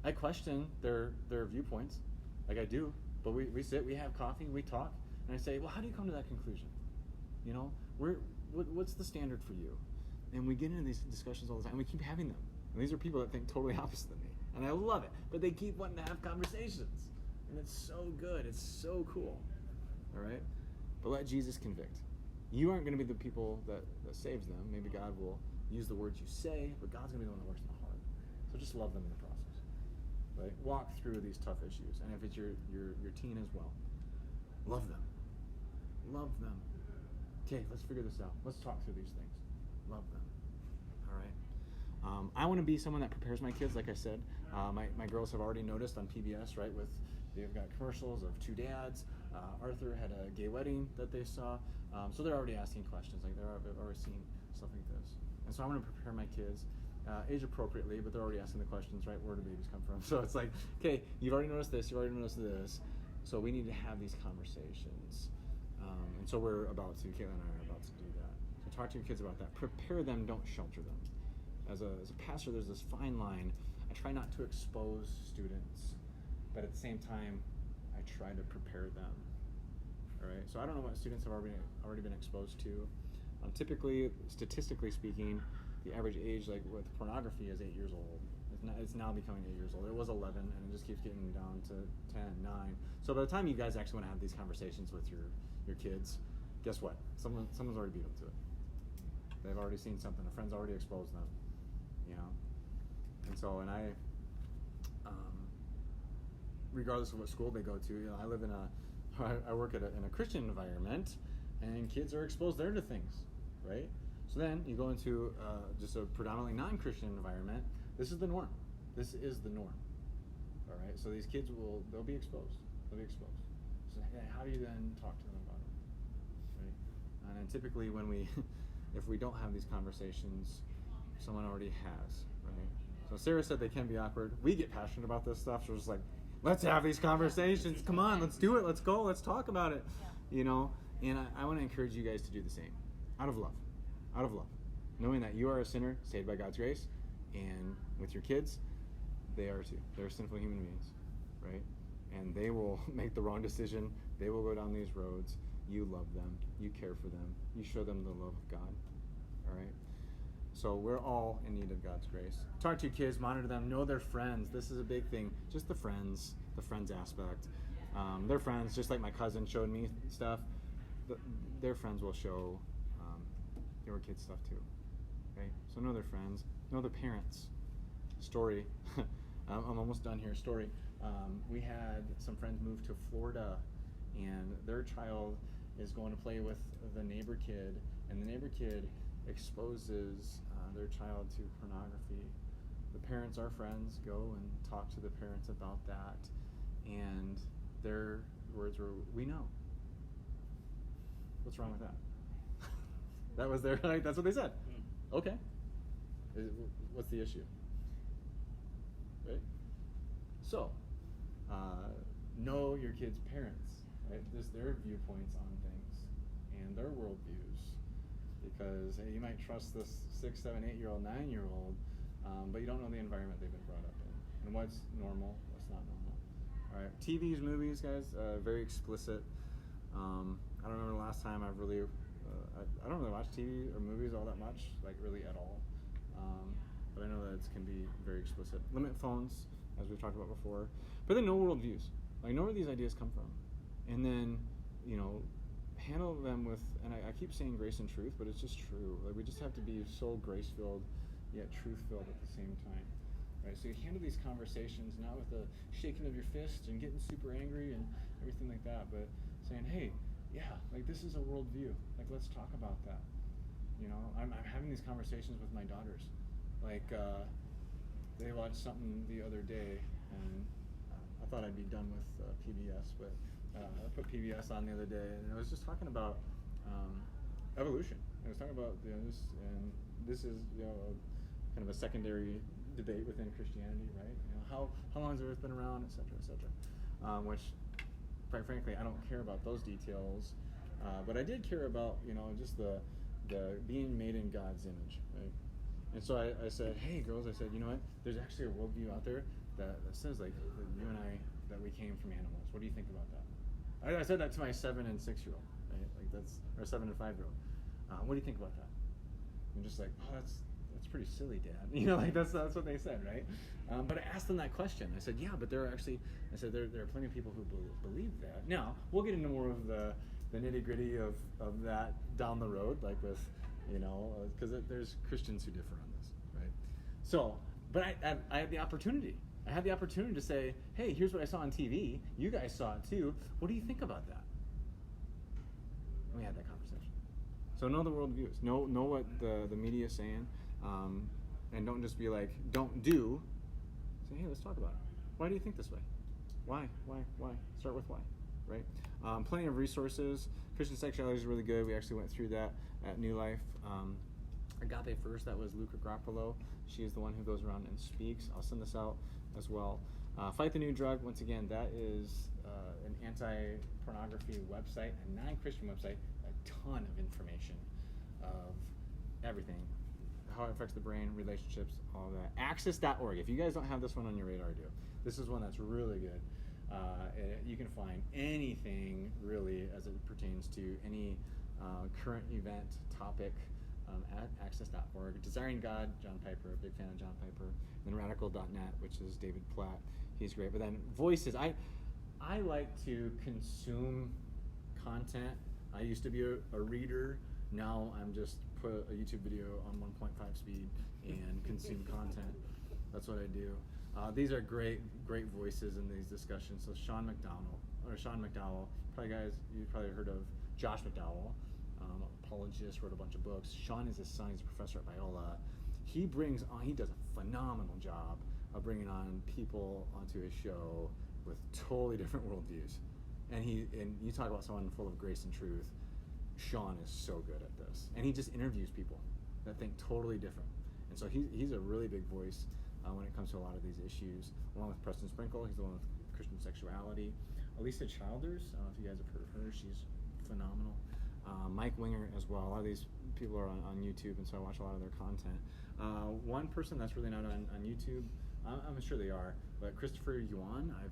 I question their viewpoints. Like, I do. But we sit, we have coffee, we talk, and I say, well, how do you come to that conclusion? You know, what's the standard for you? And we get into these discussions all the time, and we keep having them. And these are people that think totally opposite than me. And I love it. But they keep wanting to have conversations. And it's so good. It's so cool. All right? But let Jesus convict. You aren't going to be the people that saves them. Maybe God will use the words you say, but God's going to be the one that works in the heart. So just love them in the process. Right? Walk through these tough issues. And if it's your teen as well, love them. Love them. Okay, let's figure this out. Let's talk through these things. Love them. All right? I want to be someone that prepares my kids, like I said. My girls have already noticed on PBS, right, they've got commercials of two dads. Arthur had a gay wedding that they saw. So they're already asking questions. Like, they've already seen stuff like this. And so I want to prepare my kids age appropriately, but they're already asking the questions, right? Where do babies come from? So it's like, okay, you've already noticed this, you've already noticed this. So we need to have these conversations. And so Caitlin and I are about to do that. So talk to your kids about that. Prepare them, don't shelter them. As a pastor, there's this fine line. I try not to expose students, but at the same time, I try to prepare them. All right. So I don't know what students have already been exposed to. Typically, statistically speaking, the average age, like with pornography, is 8 years old. It's now becoming 8 years old. It was 11, and it just keeps getting down to 10, 9. So by the time you guys actually want to have these conversations with your kids, guess what? Someone's already beat them to it. They've already seen something. A friend's already exposed them. You know. And so, regardless of what school they go to, you know, I work in a Christian environment, and kids are exposed there to things, right? So then you go into just a predominantly non-Christian environment. This is the norm. This is the norm. All right. So these kids they'll be exposed. They'll be exposed. So how do you then talk to them about it, right? And then typically if we don't have these conversations, someone already has, right? So Sarah said they can be awkward. We get passionate about this stuff, so we're just like, let's have these conversations. Come on, let's do it. Let's go. Let's talk about it. You know, and I want to encourage you guys to do the same, out of love, knowing that you are a sinner saved by God's grace, and with your kids, they are too. They're sinful human beings, right? And they will make the wrong decision. They will go down these roads. You love them. You care for them. You show them the love of God. All right? So we're all in need of God's grace. Talk to your kids, monitor them, know their friends. This is a big thing. Just the friends aspect. Their friends, just like my cousin showed me stuff, their friends will show your kids stuff too. Okay? So know their friends, know their parents. Story. I'm almost done here. Story. We had some friends move to Florida, and their child is going to play with the neighbor kid, and the neighbor kid exposes their child to pornography. The parents, our friends, go and talk to the parents about that, and their words were, "We know." What's wrong with that? That was their, like, that's what they said. Okay. What's the issue? Right? So, know your kids' parents, right? Just their viewpoints on things and their worldviews. Because hey, you might trust this 6, 7, 8-year-old, 9-year-old, but you don't know the environment they've been brought up in and what's normal, what's not normal. All right, TVs, movies, guys, very explicit. I don't remember the last time I've really, I don't really watch TV or movies all that much, like really at all. But I know that it can be very explicit. Limit phones, as we've talked about before. But then know worldviews. Like, know where these ideas come from. And then, you know, handle them with, and I keep saying grace and truth, but it's just true. Like, we just have to be so grace-filled, yet truth-filled at the same time. Right? So you handle these conversations not with the shaking of your fist and getting super angry and everything like that, but saying, hey, yeah, like, this is a worldview. Like, let's talk about that. You know, I'm having these conversations with my daughters. Like, they watched something the other day, and I thought I'd be done with PBS, but I put PBS on the other day, and it was just talking about evolution. It was talking about, you know, this, and this is, you know, kind of a secondary debate within Christianity, right? You know, how long has the Earth been around, et cetera, which, quite frankly, I don't care about those details, but I did care about, you know, just the being made in God's image, right? And so I said, hey, girls, I said, you know what? There's actually a worldview out there that says, like, that you and I, that we came from animals. What do you think about that? I said that to my 7 and 6-year-old, right? Like, that's, or 7 and 5-year-old. What do you think about that? I'm just like, oh, that's pretty silly, Dad. You know, like, that's what they said, right? But I asked them that question. I said, yeah, but there are actually, I said, there are plenty of people who believe that. Now, we'll get into more of the nitty-gritty of that down the road, like with, you know, because there's Christians who differ on this, right? So, but I had the opportunity. I had the opportunity to say, hey, here's what I saw on TV. You guys saw it too. What do you think about that? And we had that conversation. So know the worldviews. Know what the media is saying. And don't just be like, don't do. Say, hey, let's talk about it. Why do you think this way? Why? Start with why, right? Plenty of resources. Christian Sexuality is really good. We actually went through that at New Life. Agape First, that was Luca Grappolo. She is the one who goes around and speaks. I'll send this out as well. Fight the New Drug, once again, that is an anti-pornography website, a non-Christian website, a ton of information of everything, how it affects the brain, relationships, all that. Access.org. If you guys don't have this one on your radar, do. This is one that's really good. You can find anything, really, as it pertains to any current event, topic, at access.org. Desiring God, John Piper, a big fan of John Piper. And then radical.net, which is David Platt. He's great. But then voices. I like to consume content. I used to be a reader. Now I'm just put a YouTube video on 1.5 speed and consume content. That's what I do. These are great voices in these discussions. So Sean McDowell, probably guys, you've probably heard of Josh McDowell, apologist, wrote a bunch of books. Sean is his son, he's a professor at Biola. He does a phenomenal job of bringing on people onto his show with totally different worldviews. And you talk about someone full of grace and truth. Sean is so good at this. And he just interviews people that think totally different. And so he's a really big voice when it comes to a lot of these issues, along with Preston Sprinkle. He's the one with Christian Sexuality. Elisa Childers, I don't know if you guys have heard of her. She's phenomenal. Mike Winger as well. A lot of these people are on YouTube, and so I watch a lot of their content. One person that's really not on YouTube, I'm sure they are, but Christopher Yuan, I've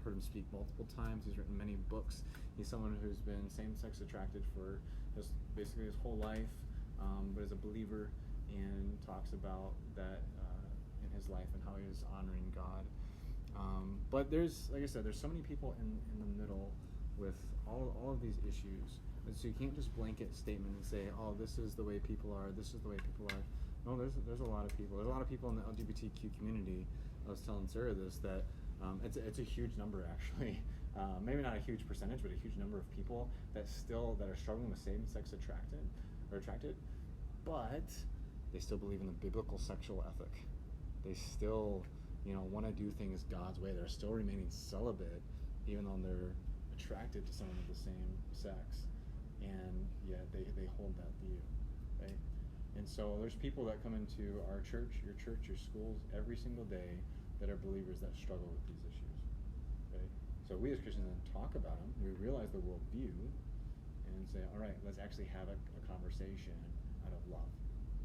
heard him speak multiple times. He's written many books. He's someone who's been same-sex attracted for basically his whole life, but is a believer and talks about that in his life and how he is honoring God. But there's, like I said, there's so many people in the middle with all of these issues. And so you can't just blanket statement and say, oh, this is the way people are, this is the way people are. No, there's a lot of people. There's a lot of people in the LGBTQ community. I was telling Sarah this, that it's a huge number actually. Maybe not a huge percentage, but a huge number of people that are struggling with same-sex attracted, but they still believe in the biblical sexual ethic. They still, want to do things God's way. They're still remaining celibate, even though they're attracted to someone of the same sex, and yet they hold that view, right? And so there's people that come into our church, your schools, every single day that are believers that struggle with these issues, right? So we as Christians then talk about them. We realize the worldview, and say, all right, let's actually have a conversation out of love,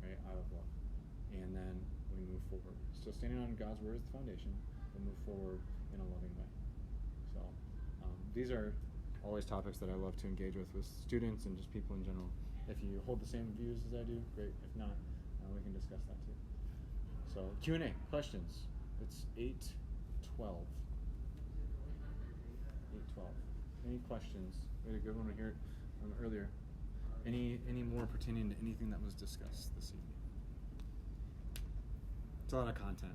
right? Out of love, and then we move forward. Still standing on God's word as the foundation, but move forward in a loving way. So these are always topics that I love to engage with students and just people in general. If you hold the same views as I do, great. If not, we can discuss that too. So Q&A, questions. It's 8:12. 8:12. Any questions? We had a good one here earlier. Any more pertaining to anything that was discussed this evening? It's a lot of content.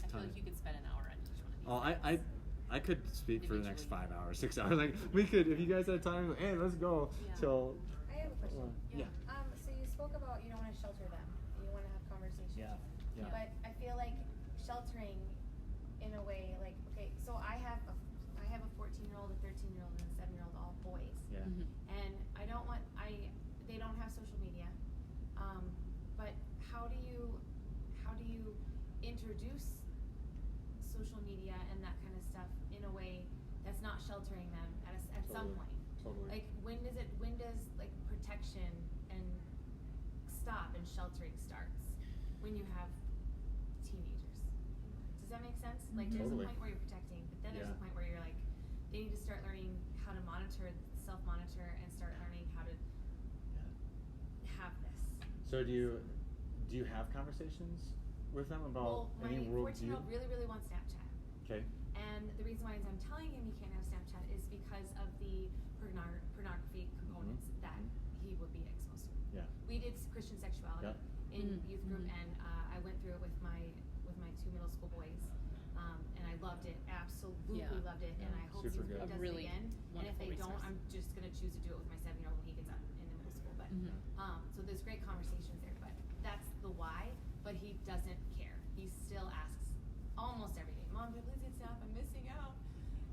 I feel like you could spend an hour on each one of these. Oh, I could speak for the next Individually. 5 hours, 6 hours. Like we could, if you guys had time. Like, hey, let's go. Yeah. So. I have a question. Yeah. So you spoke about you don't want to shelter them. You want to have conversations. Yeah. But I feel like sheltering, in a way, like so I have a 14-year-old, a 13-year-old, and a 7-year-old, all boys. Yeah. Mhm. And they don't have social media. But how do you introduce social media and that kind of stuff in a way that's not sheltering them at some Totally. point? Totally. Like when does like protection and stop and sheltering starts? When you have teenagers. Does that make sense? Like there's Totally. a point where you're protecting, but then there's Yeah. a point where you're like, they need to start learning how to self-monitor, and start learning how to have this. So do you have conversations with them about Well, any my worldview? 14-year-old really wants Snapchat. Okay. And the reason why I'm telling him he can't have Snapchat is because of the pornography components Mhm. that Mhm. he would be exposed to. Yeah. We did Christian Sexuality Yep. in Mhm. youth group, Mhm. and I went through it with my 2 middle school boys, and I loved it, absolutely Yeah. loved it, and I hope Super youth good. group A does really it again. And if wonderful they don't, resource. I'm just gonna choose to do it with my 7-year-old when he gets up into middle school. But Mhm. so there's great conversations there, but that's the why. But he doesn't care. He still asks almost every day, Mom, did Lindsay Snap? I'm missing out.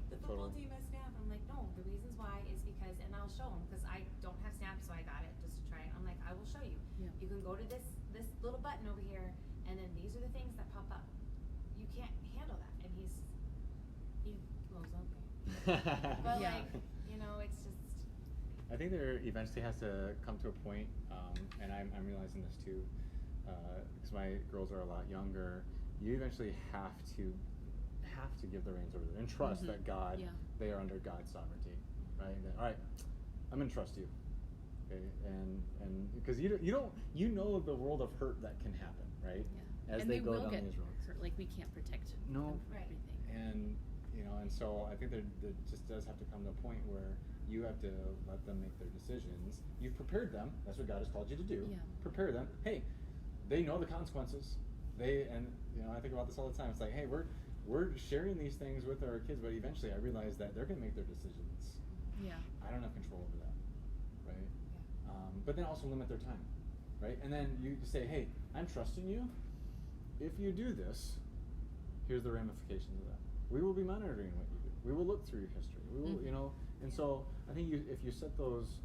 The football Totally. team has Snap. I'm like, no, the reasons why is because, and I'll show him, because I don't have Snap, so I got it just to try it. I'm like, I will show you. Yeah. You can go to this little button over here, and then these are the things that pop up. You can't handle that. And he goes, okay. But Yeah. it's just. I think there eventually has to come to a point, and I'm realizing this too, because my girls are a lot younger. You eventually have to give the reins over to them and trust Mhm. that God, Yeah. they are under God's sovereignty, right? And then, all right, I'm gonna trust you, okay? And because you know the world of hurt that can happen, right? Yeah. As And they go will down get these roads. hurt. Like we can't protect No. them from Right. everything. And and so I think there just does have to come to a point where you have to let them make their decisions. You've prepared them. That's what God has called you to do. Yeah. Prepare them. Hey, they know the consequences. I think about this all the time. It's like, hey, we're sharing these things with our kids, but eventually I realize that they're going to make their decisions. Yeah. I don't have control over that, right? Yeah. But then also limit their time, right? And then you say, hey, I'm trusting you. If you do this, here's the ramifications of that. We will be monitoring what you do. We will look through your history. We will, Mhm. And so I think if you set those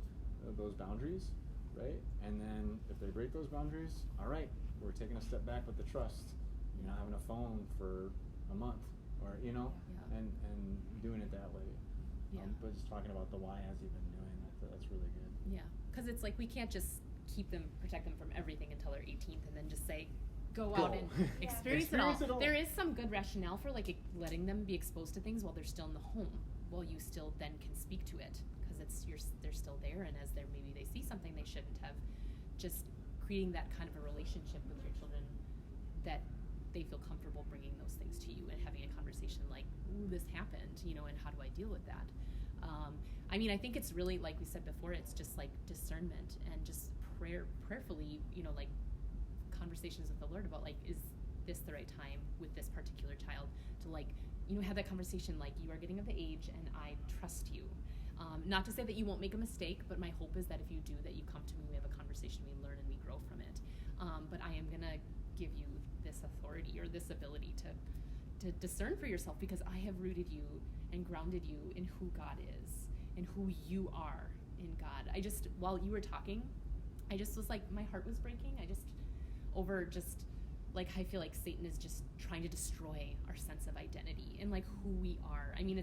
boundaries, right? And then if they break those boundaries, all right, we're taking a step back with the trust. you know, having a phone for a month, or you know, Yeah. and doing it that way. Yeah. But just talking about the why has he been doing that's really good. Yeah, because it's like we can't just protect them from everything until they're 18th, and then just say, go out and Yeah. experience Experience it all. There is some good rationale for like letting them be exposed to things while they're still in the home, while you still then can speak to it, because they're still there, and as maybe they see something they shouldn't have, just creating that kind of a relationship with your children that they feel comfortable bringing those things to you and having a conversation like, ooh, this happened, you know, and how do I deal with that? I mean, I think it's really, like we said before, it's just like discernment and just prayerfully, you know, like conversations with the Lord about like, is this the right time with this particular child to like, you know, have that conversation like, you are getting of the age and I trust you. Not to say that you won't make a mistake, but my hope is that if you do, that you come to me, we have a conversation, we learn and we grow from it. But I am gonna give you this authority or this ability to discern for yourself, because I have rooted you and grounded you in who God is and who you are in God. While you were talking, I just was like, my heart was breaking. I feel like Satan is just trying to destroy our sense of identity and like who we are. I mean,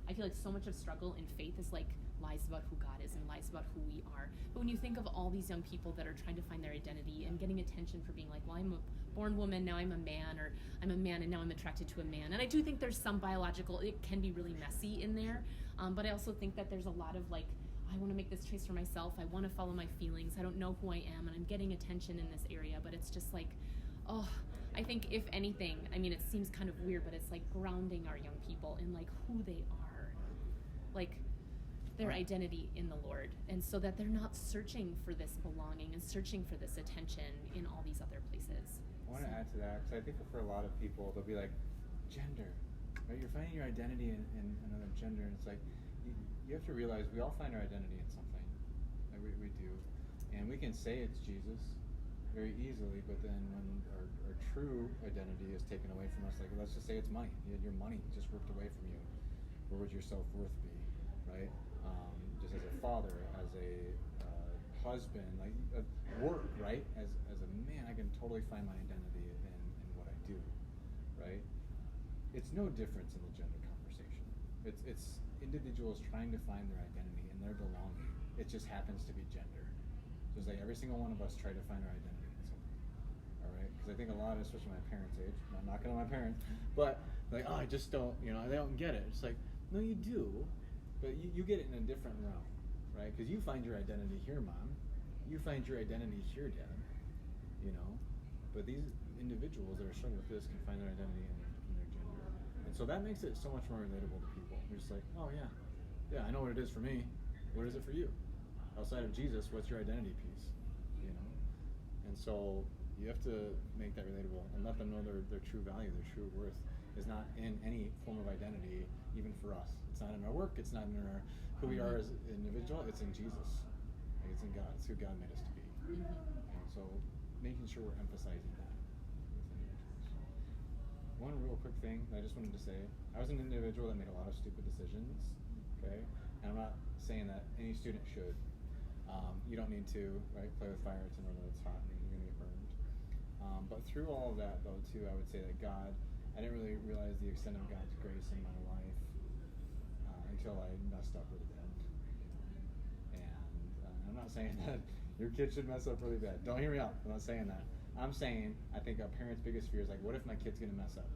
I feel like so much of struggle in faith is like lies about who God is and lies about who we are. But when you think of all these young people that are trying to find their identity and getting attention for being like, well, I'm a born woman, now I'm a man, or I'm a man and now I'm attracted to a man. And I do think there's some biological, it can be really messy in there. But I also think that there's a lot of like, I want to make this choice for myself. I want to follow my feelings. I don't know who I am, and I'm getting attention in this area. But it's just like, I think if anything, I mean, it seems kind of weird, but it's like grounding our young people in like who they are, like their identity in the Lord, and so that they're not searching for this belonging and searching for this attention in all these other places. I want to add to that, because I think for a lot of people, they'll be like, gender, right? You're finding your identity in another gender, and it's like, you have to realize we all find our identity in something. Like we do. And we can say it's Jesus very easily, but then when our true identity is taken away from us, like let's just say it's money. You had your money just ripped away from you. Where would your self-worth be, right? Just as a father, as a husband, like work, right? As a man, I can totally find my identity in what I do, right? It's no difference in the gender conversation. It's individuals trying to find their identity and their belonging. It just happens to be gender. Just like every single one of us try to find our identity in something. All right? Because I think a lot, especially my parents' age, I'm not knocking on my parents, but like, I just don't, they don't get it. It's like, no, you do, but you get it in a different realm, right? Because you find your identity here, Mom. You find your identity here, Dad. But these individuals that are struggling with this can find their identity in their gender. And so that makes it so much more relatable to people. They're just like, oh yeah, I know what it is for me. What is it for you? Outside of Jesus, what's your identity piece? And so you have to make that relatable and let them know their true value, their true worth is not in any form of identity, even for us. It's not in our work. It's not in who we are as an individual. It's in Jesus. Like it's in God. It's who God made us to be. And so making sure we're emphasizing that with individuals. One real quick thing that I just wanted to say, I was an individual that made a lot of stupid decisions, okay? And I'm not saying that any student should. You don't need to, right, play with fire to know that it's hot and you're going to get burned. But through all of that, though, too, I would say that I didn't really realize the extent of God's grace in my life until I messed up really bad. And I'm not saying that your kid should mess up really bad. Don't hear me out. I'm not saying that. I'm saying I think a parent's biggest fear is like, what if my kid's going to mess up,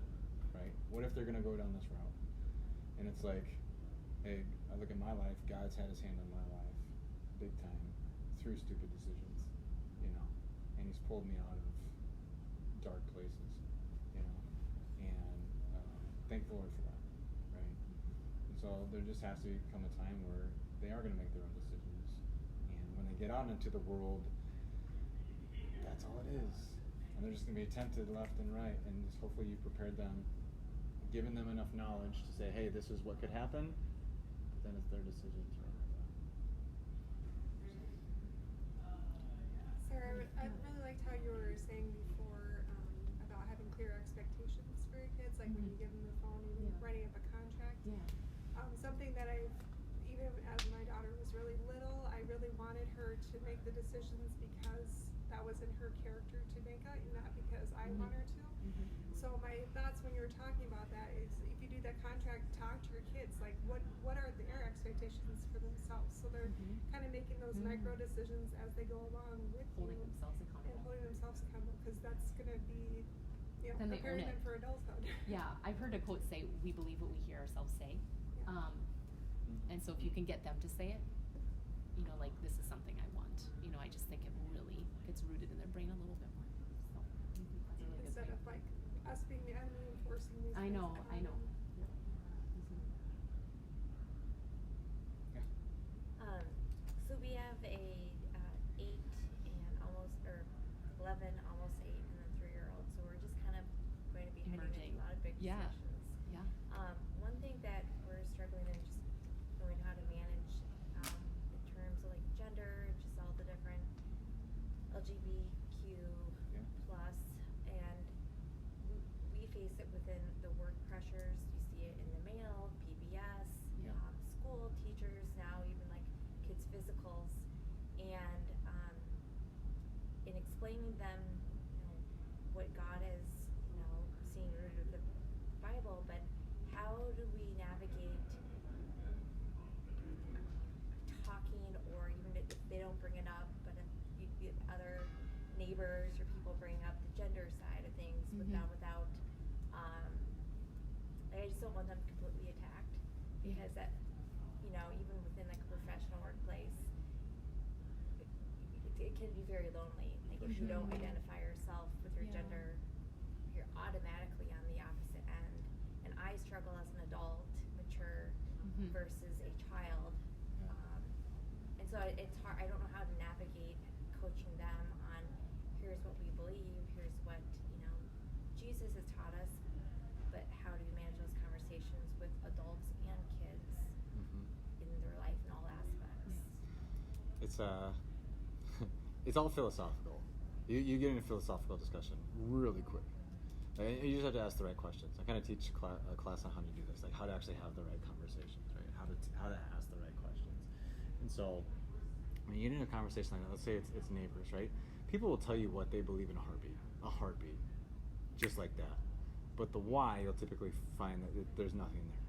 right? What if they're going to go down this route? And it's like, hey, I look at my life, God's had his hand on my life big time through stupid decisions, and he's pulled me out of dark places, and thank the Lord for that, right? And so there just has to come a time where they are going to make their own decisions, and when they get out into the world, that's all it is, and they're just going to be tempted left and right, and just hopefully you prepared them, given them enough knowledge to say, hey, this is what could happen, but then it's their decision to remember that. Sarah, I really liked how you were saying before about having clear expectations for your kids, like when you give them the phone and writing up a contract. Yeah. Something that even as my daughter was really little, I really wanted her to make the decisions because that was in her character to make it, and not because I want her to. So my thoughts when you were talking about that is, if you do that contract, talk to your kids, like what are their expectations for themselves? So they're kind of making those micro decisions as they go along with Holding you themselves and accountable. holding themselves accountable, because that's gonna be, you know, Then they own preparing them it. for adulthood. Yeah, I've heard a quote say, "We believe what we hear ourselves say," Yeah. and so if you can get them to say it, you know, like, this is something I want. You know, I just think it really gets rooted in their brain a little bit more. So that's a really good Instead point. of like us being the enemy and forcing these I things know, upon I know. them. So we have a 8 and almost, or 11, almost 8, and then 3-year-old. So we're just kind of going to be heading Emerging. into a lot of big Yeah. decisions. Yeah. One thing that we're struggling in is just knowing how to manage in terms of like gender, just all the different LGBTQ plus, and we face it within the work pressures. You see it in the mail, PBS, Yeah. School, teachers, now even like kids' physicals, and in explaining them, you know, what God is, you know, seeing rooted with the Bible, but how do we navigate talking, or even if they don't bring it up, but if other neighbors or people bring up the gender side of things without I just don't want them completely attacked, because that, you know, even within like a professional workplace, it can be very lonely. Like if you don't identify yourself with your Yeah. gender, you're automatically on the opposite end. And I struggle as an adult, mature, versus a child. And so it's hard. I don't know how to navigate coaching them on, here's what we believe, here's what, you know, Jesus has taught us, but how do you manage those conversations with adults and kids in their life in all aspects? It's all philosophical. You get in a philosophical discussion really quick. You just have to ask the right questions. I kind of teach a class on how to do this, like how to actually have the right conversations, right? How to ask the right questions. And so when you get into a conversation like that, let's say it's neighbors, right? People will tell you what they believe in a heartbeat, just like that. But the why, you'll typically find that there's nothing there.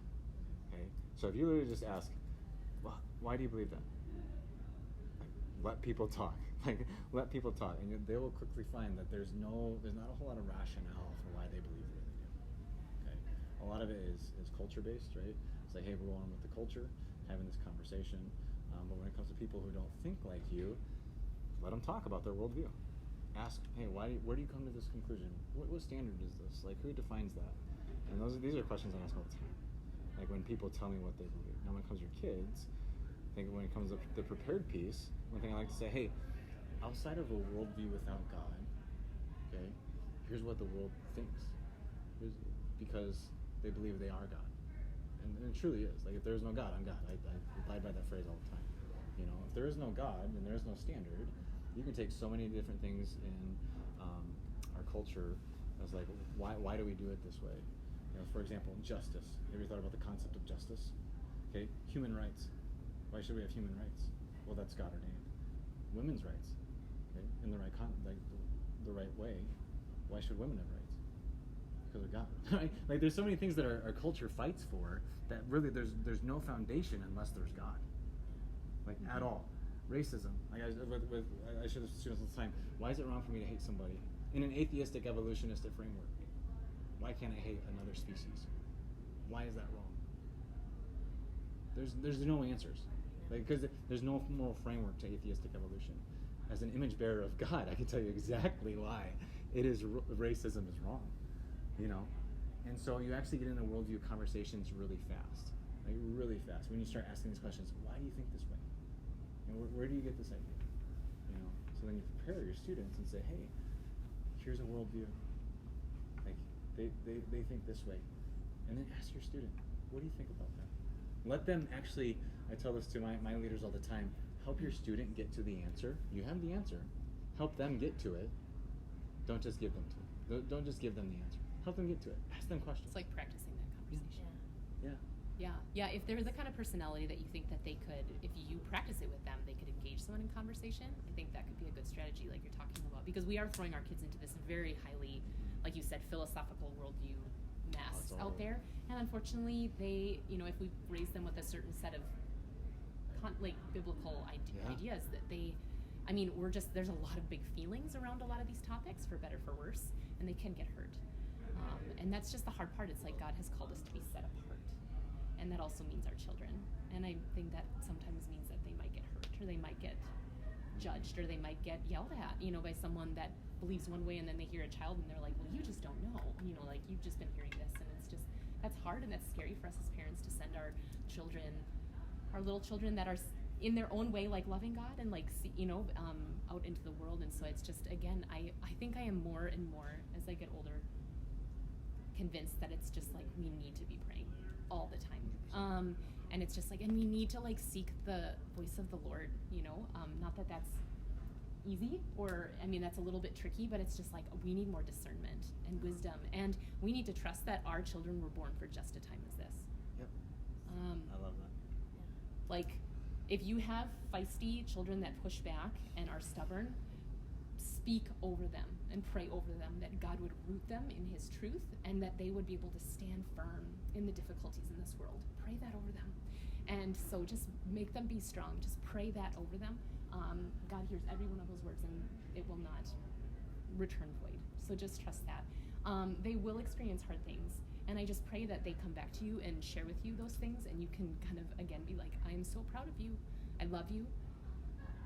Okay? So if you literally just ask, well, why do you believe that? Like, let people talk. Like, let people talk, and they will quickly find that there's not a whole lot of rationale for why they believe the way they do. Okay? A lot of it is culture-based, right? It's like, hey, we're going with the culture, having this conversation. But when it comes to people who don't think like you, let them talk about their worldview. Ask, hey, where do you come to this conclusion? What standard is this? Like, who defines that? And these are questions I ask all the time. Like when people tell me what they believe. Now, when it comes to your kids, I think when it comes to the prepared piece, one thing I like to say, hey, outside of a worldview without God, okay, here's what the world thinks. Because they believe they are God. And it truly is. Like, if there is no God, I'm God. I abide by that phrase all the time. You know, if there is no God and there is no standard, you can take so many different things in our culture as like, why do we do it this way? You know, for example, justice. Have you thought about the concept of justice? Okay, human rights. Why should we have human rights? Well, that's God ordained. Women's rights. Okay, in the right the right way. Why should women have rights? Because of God. Right? Like, there's so many things that our culture fights for that really there's no foundation unless there's God. Like, at all. Racism. Like I should have students all the time. Why is it wrong for me to hate somebody? In an atheistic evolutionistic framework, why can't I hate another species? Why is that wrong? There's no answers. Like, because there's no moral framework to atheistic evolution. As an image bearer of God, I can tell you exactly why racism is wrong. You know? And so you actually get into worldview conversations really fast. Like, really fast. When you start asking these questions, why do you think this way? You know, where do you get this idea? You know? So then you prepare your students and say, hey, here's a worldview. Like, they think this way. And then ask your student, what do you think about that? Let them actually, I tell this to my leaders all the time, help your student get to the answer. You have the answer. Help them get to it. Don't just give them to it. Don't just give them the answer. Help them get to it. Ask them questions. It's like practicing that conversation. Yeah. Yeah, if they're the kind of personality that you think that they could, if you practice it with them, they could engage someone in conversation, I think that could be a good strategy like you're talking about. Because we are throwing our kids into this very highly like you said, philosophical worldview mess That's all. out there. And unfortunately, they, if we raise them with a certain set of biblical Yeah. ideas, that there's a lot of big feelings around a lot of these topics, for better, for worse, and they can get hurt. And that's just the hard part. It's like God has called us to be set apart. And that also means our children. And I think that sometimes means that they might get hurt, or they might get judged, or they might get yelled at, by someone that believes one way, and then they hear a child and they're like, well, you just don't know, like you've just been hearing this. And it's just, that's hard, and that's scary for us as parents to send our children, our little children that are in their own way, like loving God and out into the world. And so it's just, again, I think I am more and more, as I get older, convinced that it's just like we need to be praying all the time. And it's just like, and we need to seek the voice of the Lord, not that that's easy, or that's a little bit tricky, but it's just like we need more discernment and wisdom, and we need to trust that our children were born for just a time as this. Yep. I love that. If you have feisty children that push back and are stubborn, speak over them and pray over them that God would root them in His truth, and that they would be able to stand firm in the difficulties in this world. Pray that over them. And so just make them be strong. Just pray that over them. God hears every one of those words, and it will not return void. So just trust that. They will experience hard things, and I just pray that they come back to you and share with you those things, and you can kind of, again, be like, I am so proud of you. I love you.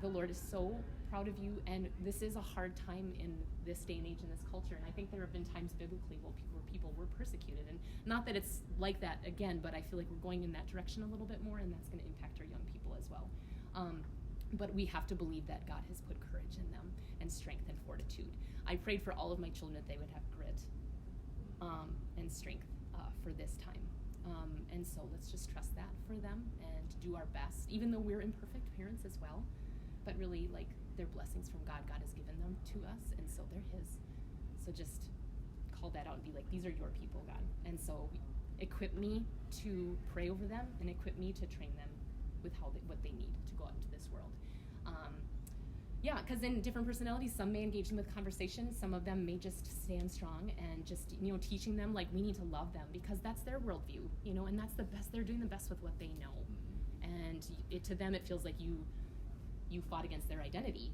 The Lord is so proud of you, and this is a hard time in this day and age, in this culture. And I think there have been times biblically where people were persecuted, and not that it's like that again, but I feel like we're going in that direction a little bit more, and that's going to impact our young people as well. But we have to believe that God has put courage in them, and strength and fortitude. I prayed for all of my children that they would have grit and strength for this time. And so let's just trust that for them and do our best, even though we're imperfect parents as well. But really, they're blessings from God. God has given them to us, and so they're His. So just call that out and be like, these are your people, God. And so equip me to pray over them, and equip me to train them with what they need to go out into this world. Because in different personalities, some may engage them with conversation, some of them may just stand strong, and just teaching them we need to love them, because that's their worldview, and that's the best. They're doing the best with what they know, and to them it feels like you fought against their identity,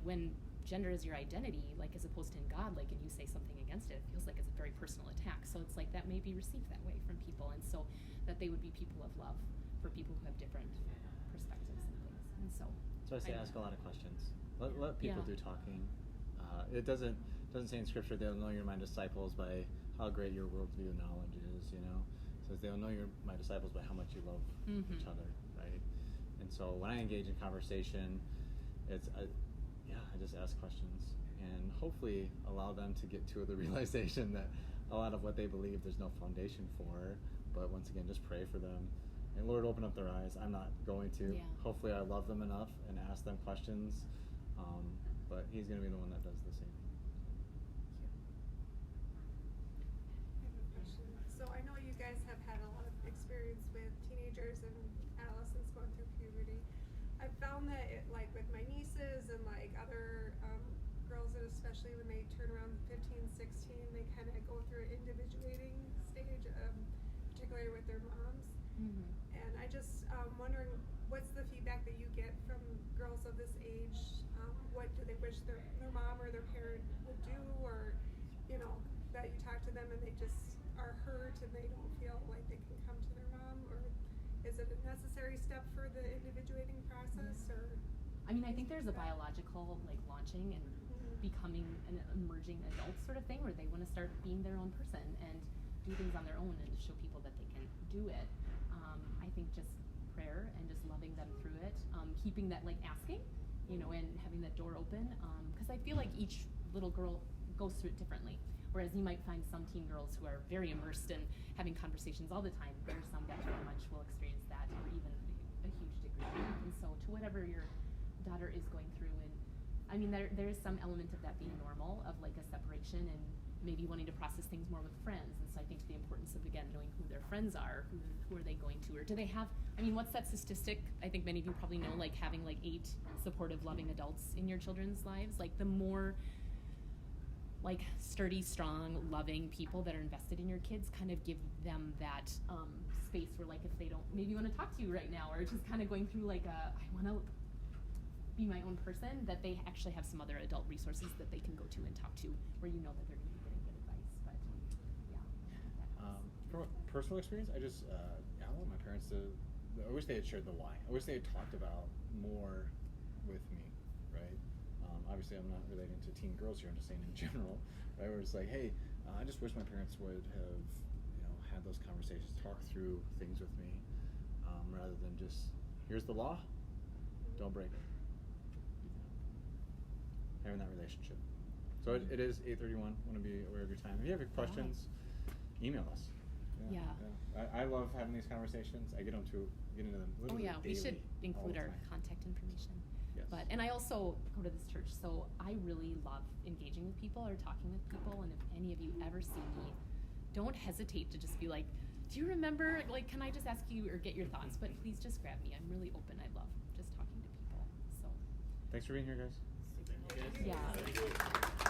when gender is your identity, as opposed to in God, and you say something against it feels like it's a very personal attack. So it's like that may be received that way from people, and so that they would be people of love for people who have different perspectives and things. And so I say ask a lot of questions. Let people do talking. It doesn't say in Scripture they'll know you're my disciples by how great your worldview knowledge is. It says they'll know you're my disciples by how much you love each other, right? And so when I engage in conversation, I just ask questions and hopefully allow them to get to the realization that a lot of what they believe there's no foundation for. But once again, just pray for them. And Lord, open up their eyes. I'm not going to. Yeah. Hopefully I love them enough and ask them questions. But He's going to be the one that does the same. I have a question. So I know you guys have had a lot of experience with teenagers and adolescents going through puberty. I've found that with my nieces and other girls, and especially when they turn around 15, 16, they kind of go through an individuating stage, particularly with their moms. Mm-hmm. And I just wondering, what's the feedback that you get from girls of this age? What do they wish their mom or their parent would do, or that you talk to them and they just are hurt and they don't feel like they can come to their mom, or is it a necessary step for the individuating process? Or I think there's a biological launching and becoming an emerging adult sort of thing, where they want to start being their own person and do things on their own and show people that they can do it. I think just prayer and just loving them through it, keeping that asking, and having that door open, because I feel like each little girl goes through it differently. Whereas you might find some teen girls who are very immersed in having conversations all the time. There are some that very much will experience that, or even a huge degree. And so to whatever your daughter is going through, and there is some element of that being normal, of a separation and maybe wanting to process things more with friends. And so I think the importance of, again, knowing who their friends are, who are they going to, or do they have, what's that statistic? I think many of you probably know, having 8 supportive, loving adults in your children's lives. The more like sturdy, strong, loving people that are invested in your kids, kind of give them that space where, like, if they don't maybe want to talk to you right now, or just kind of going through like I want to be my own person, that they actually have some other adult resources that they can go to and talk to, where you know that they're going to be getting good advice. But yeah, that helps. From a personal experience, I just I want my parents to. I wish they had shared the why. I wish they had talked about more with me, right? Obviously, I'm not relating to teen girls here. I'm just saying in general, right? Where it's like, hey, I just wish my parents would have, had those conversations, talk through things with me, rather than just here's the law, don't break it. Having that relationship. So it is 8:31. Want to be aware of your time. If you have any questions, email us. Yeah. I love having these conversations. I get into them literally daily, we should include all the our time. contact information. Yes. And I also go to this church, so I really love engaging with people or talking with people. And if any of you ever see me, don't hesitate to just be like, do you remember, like, can I just ask you or get your thoughts? But please just grab me. I'm really open. I love just talking to people. So Thanks for being here, guys. Thank you guys. yeah.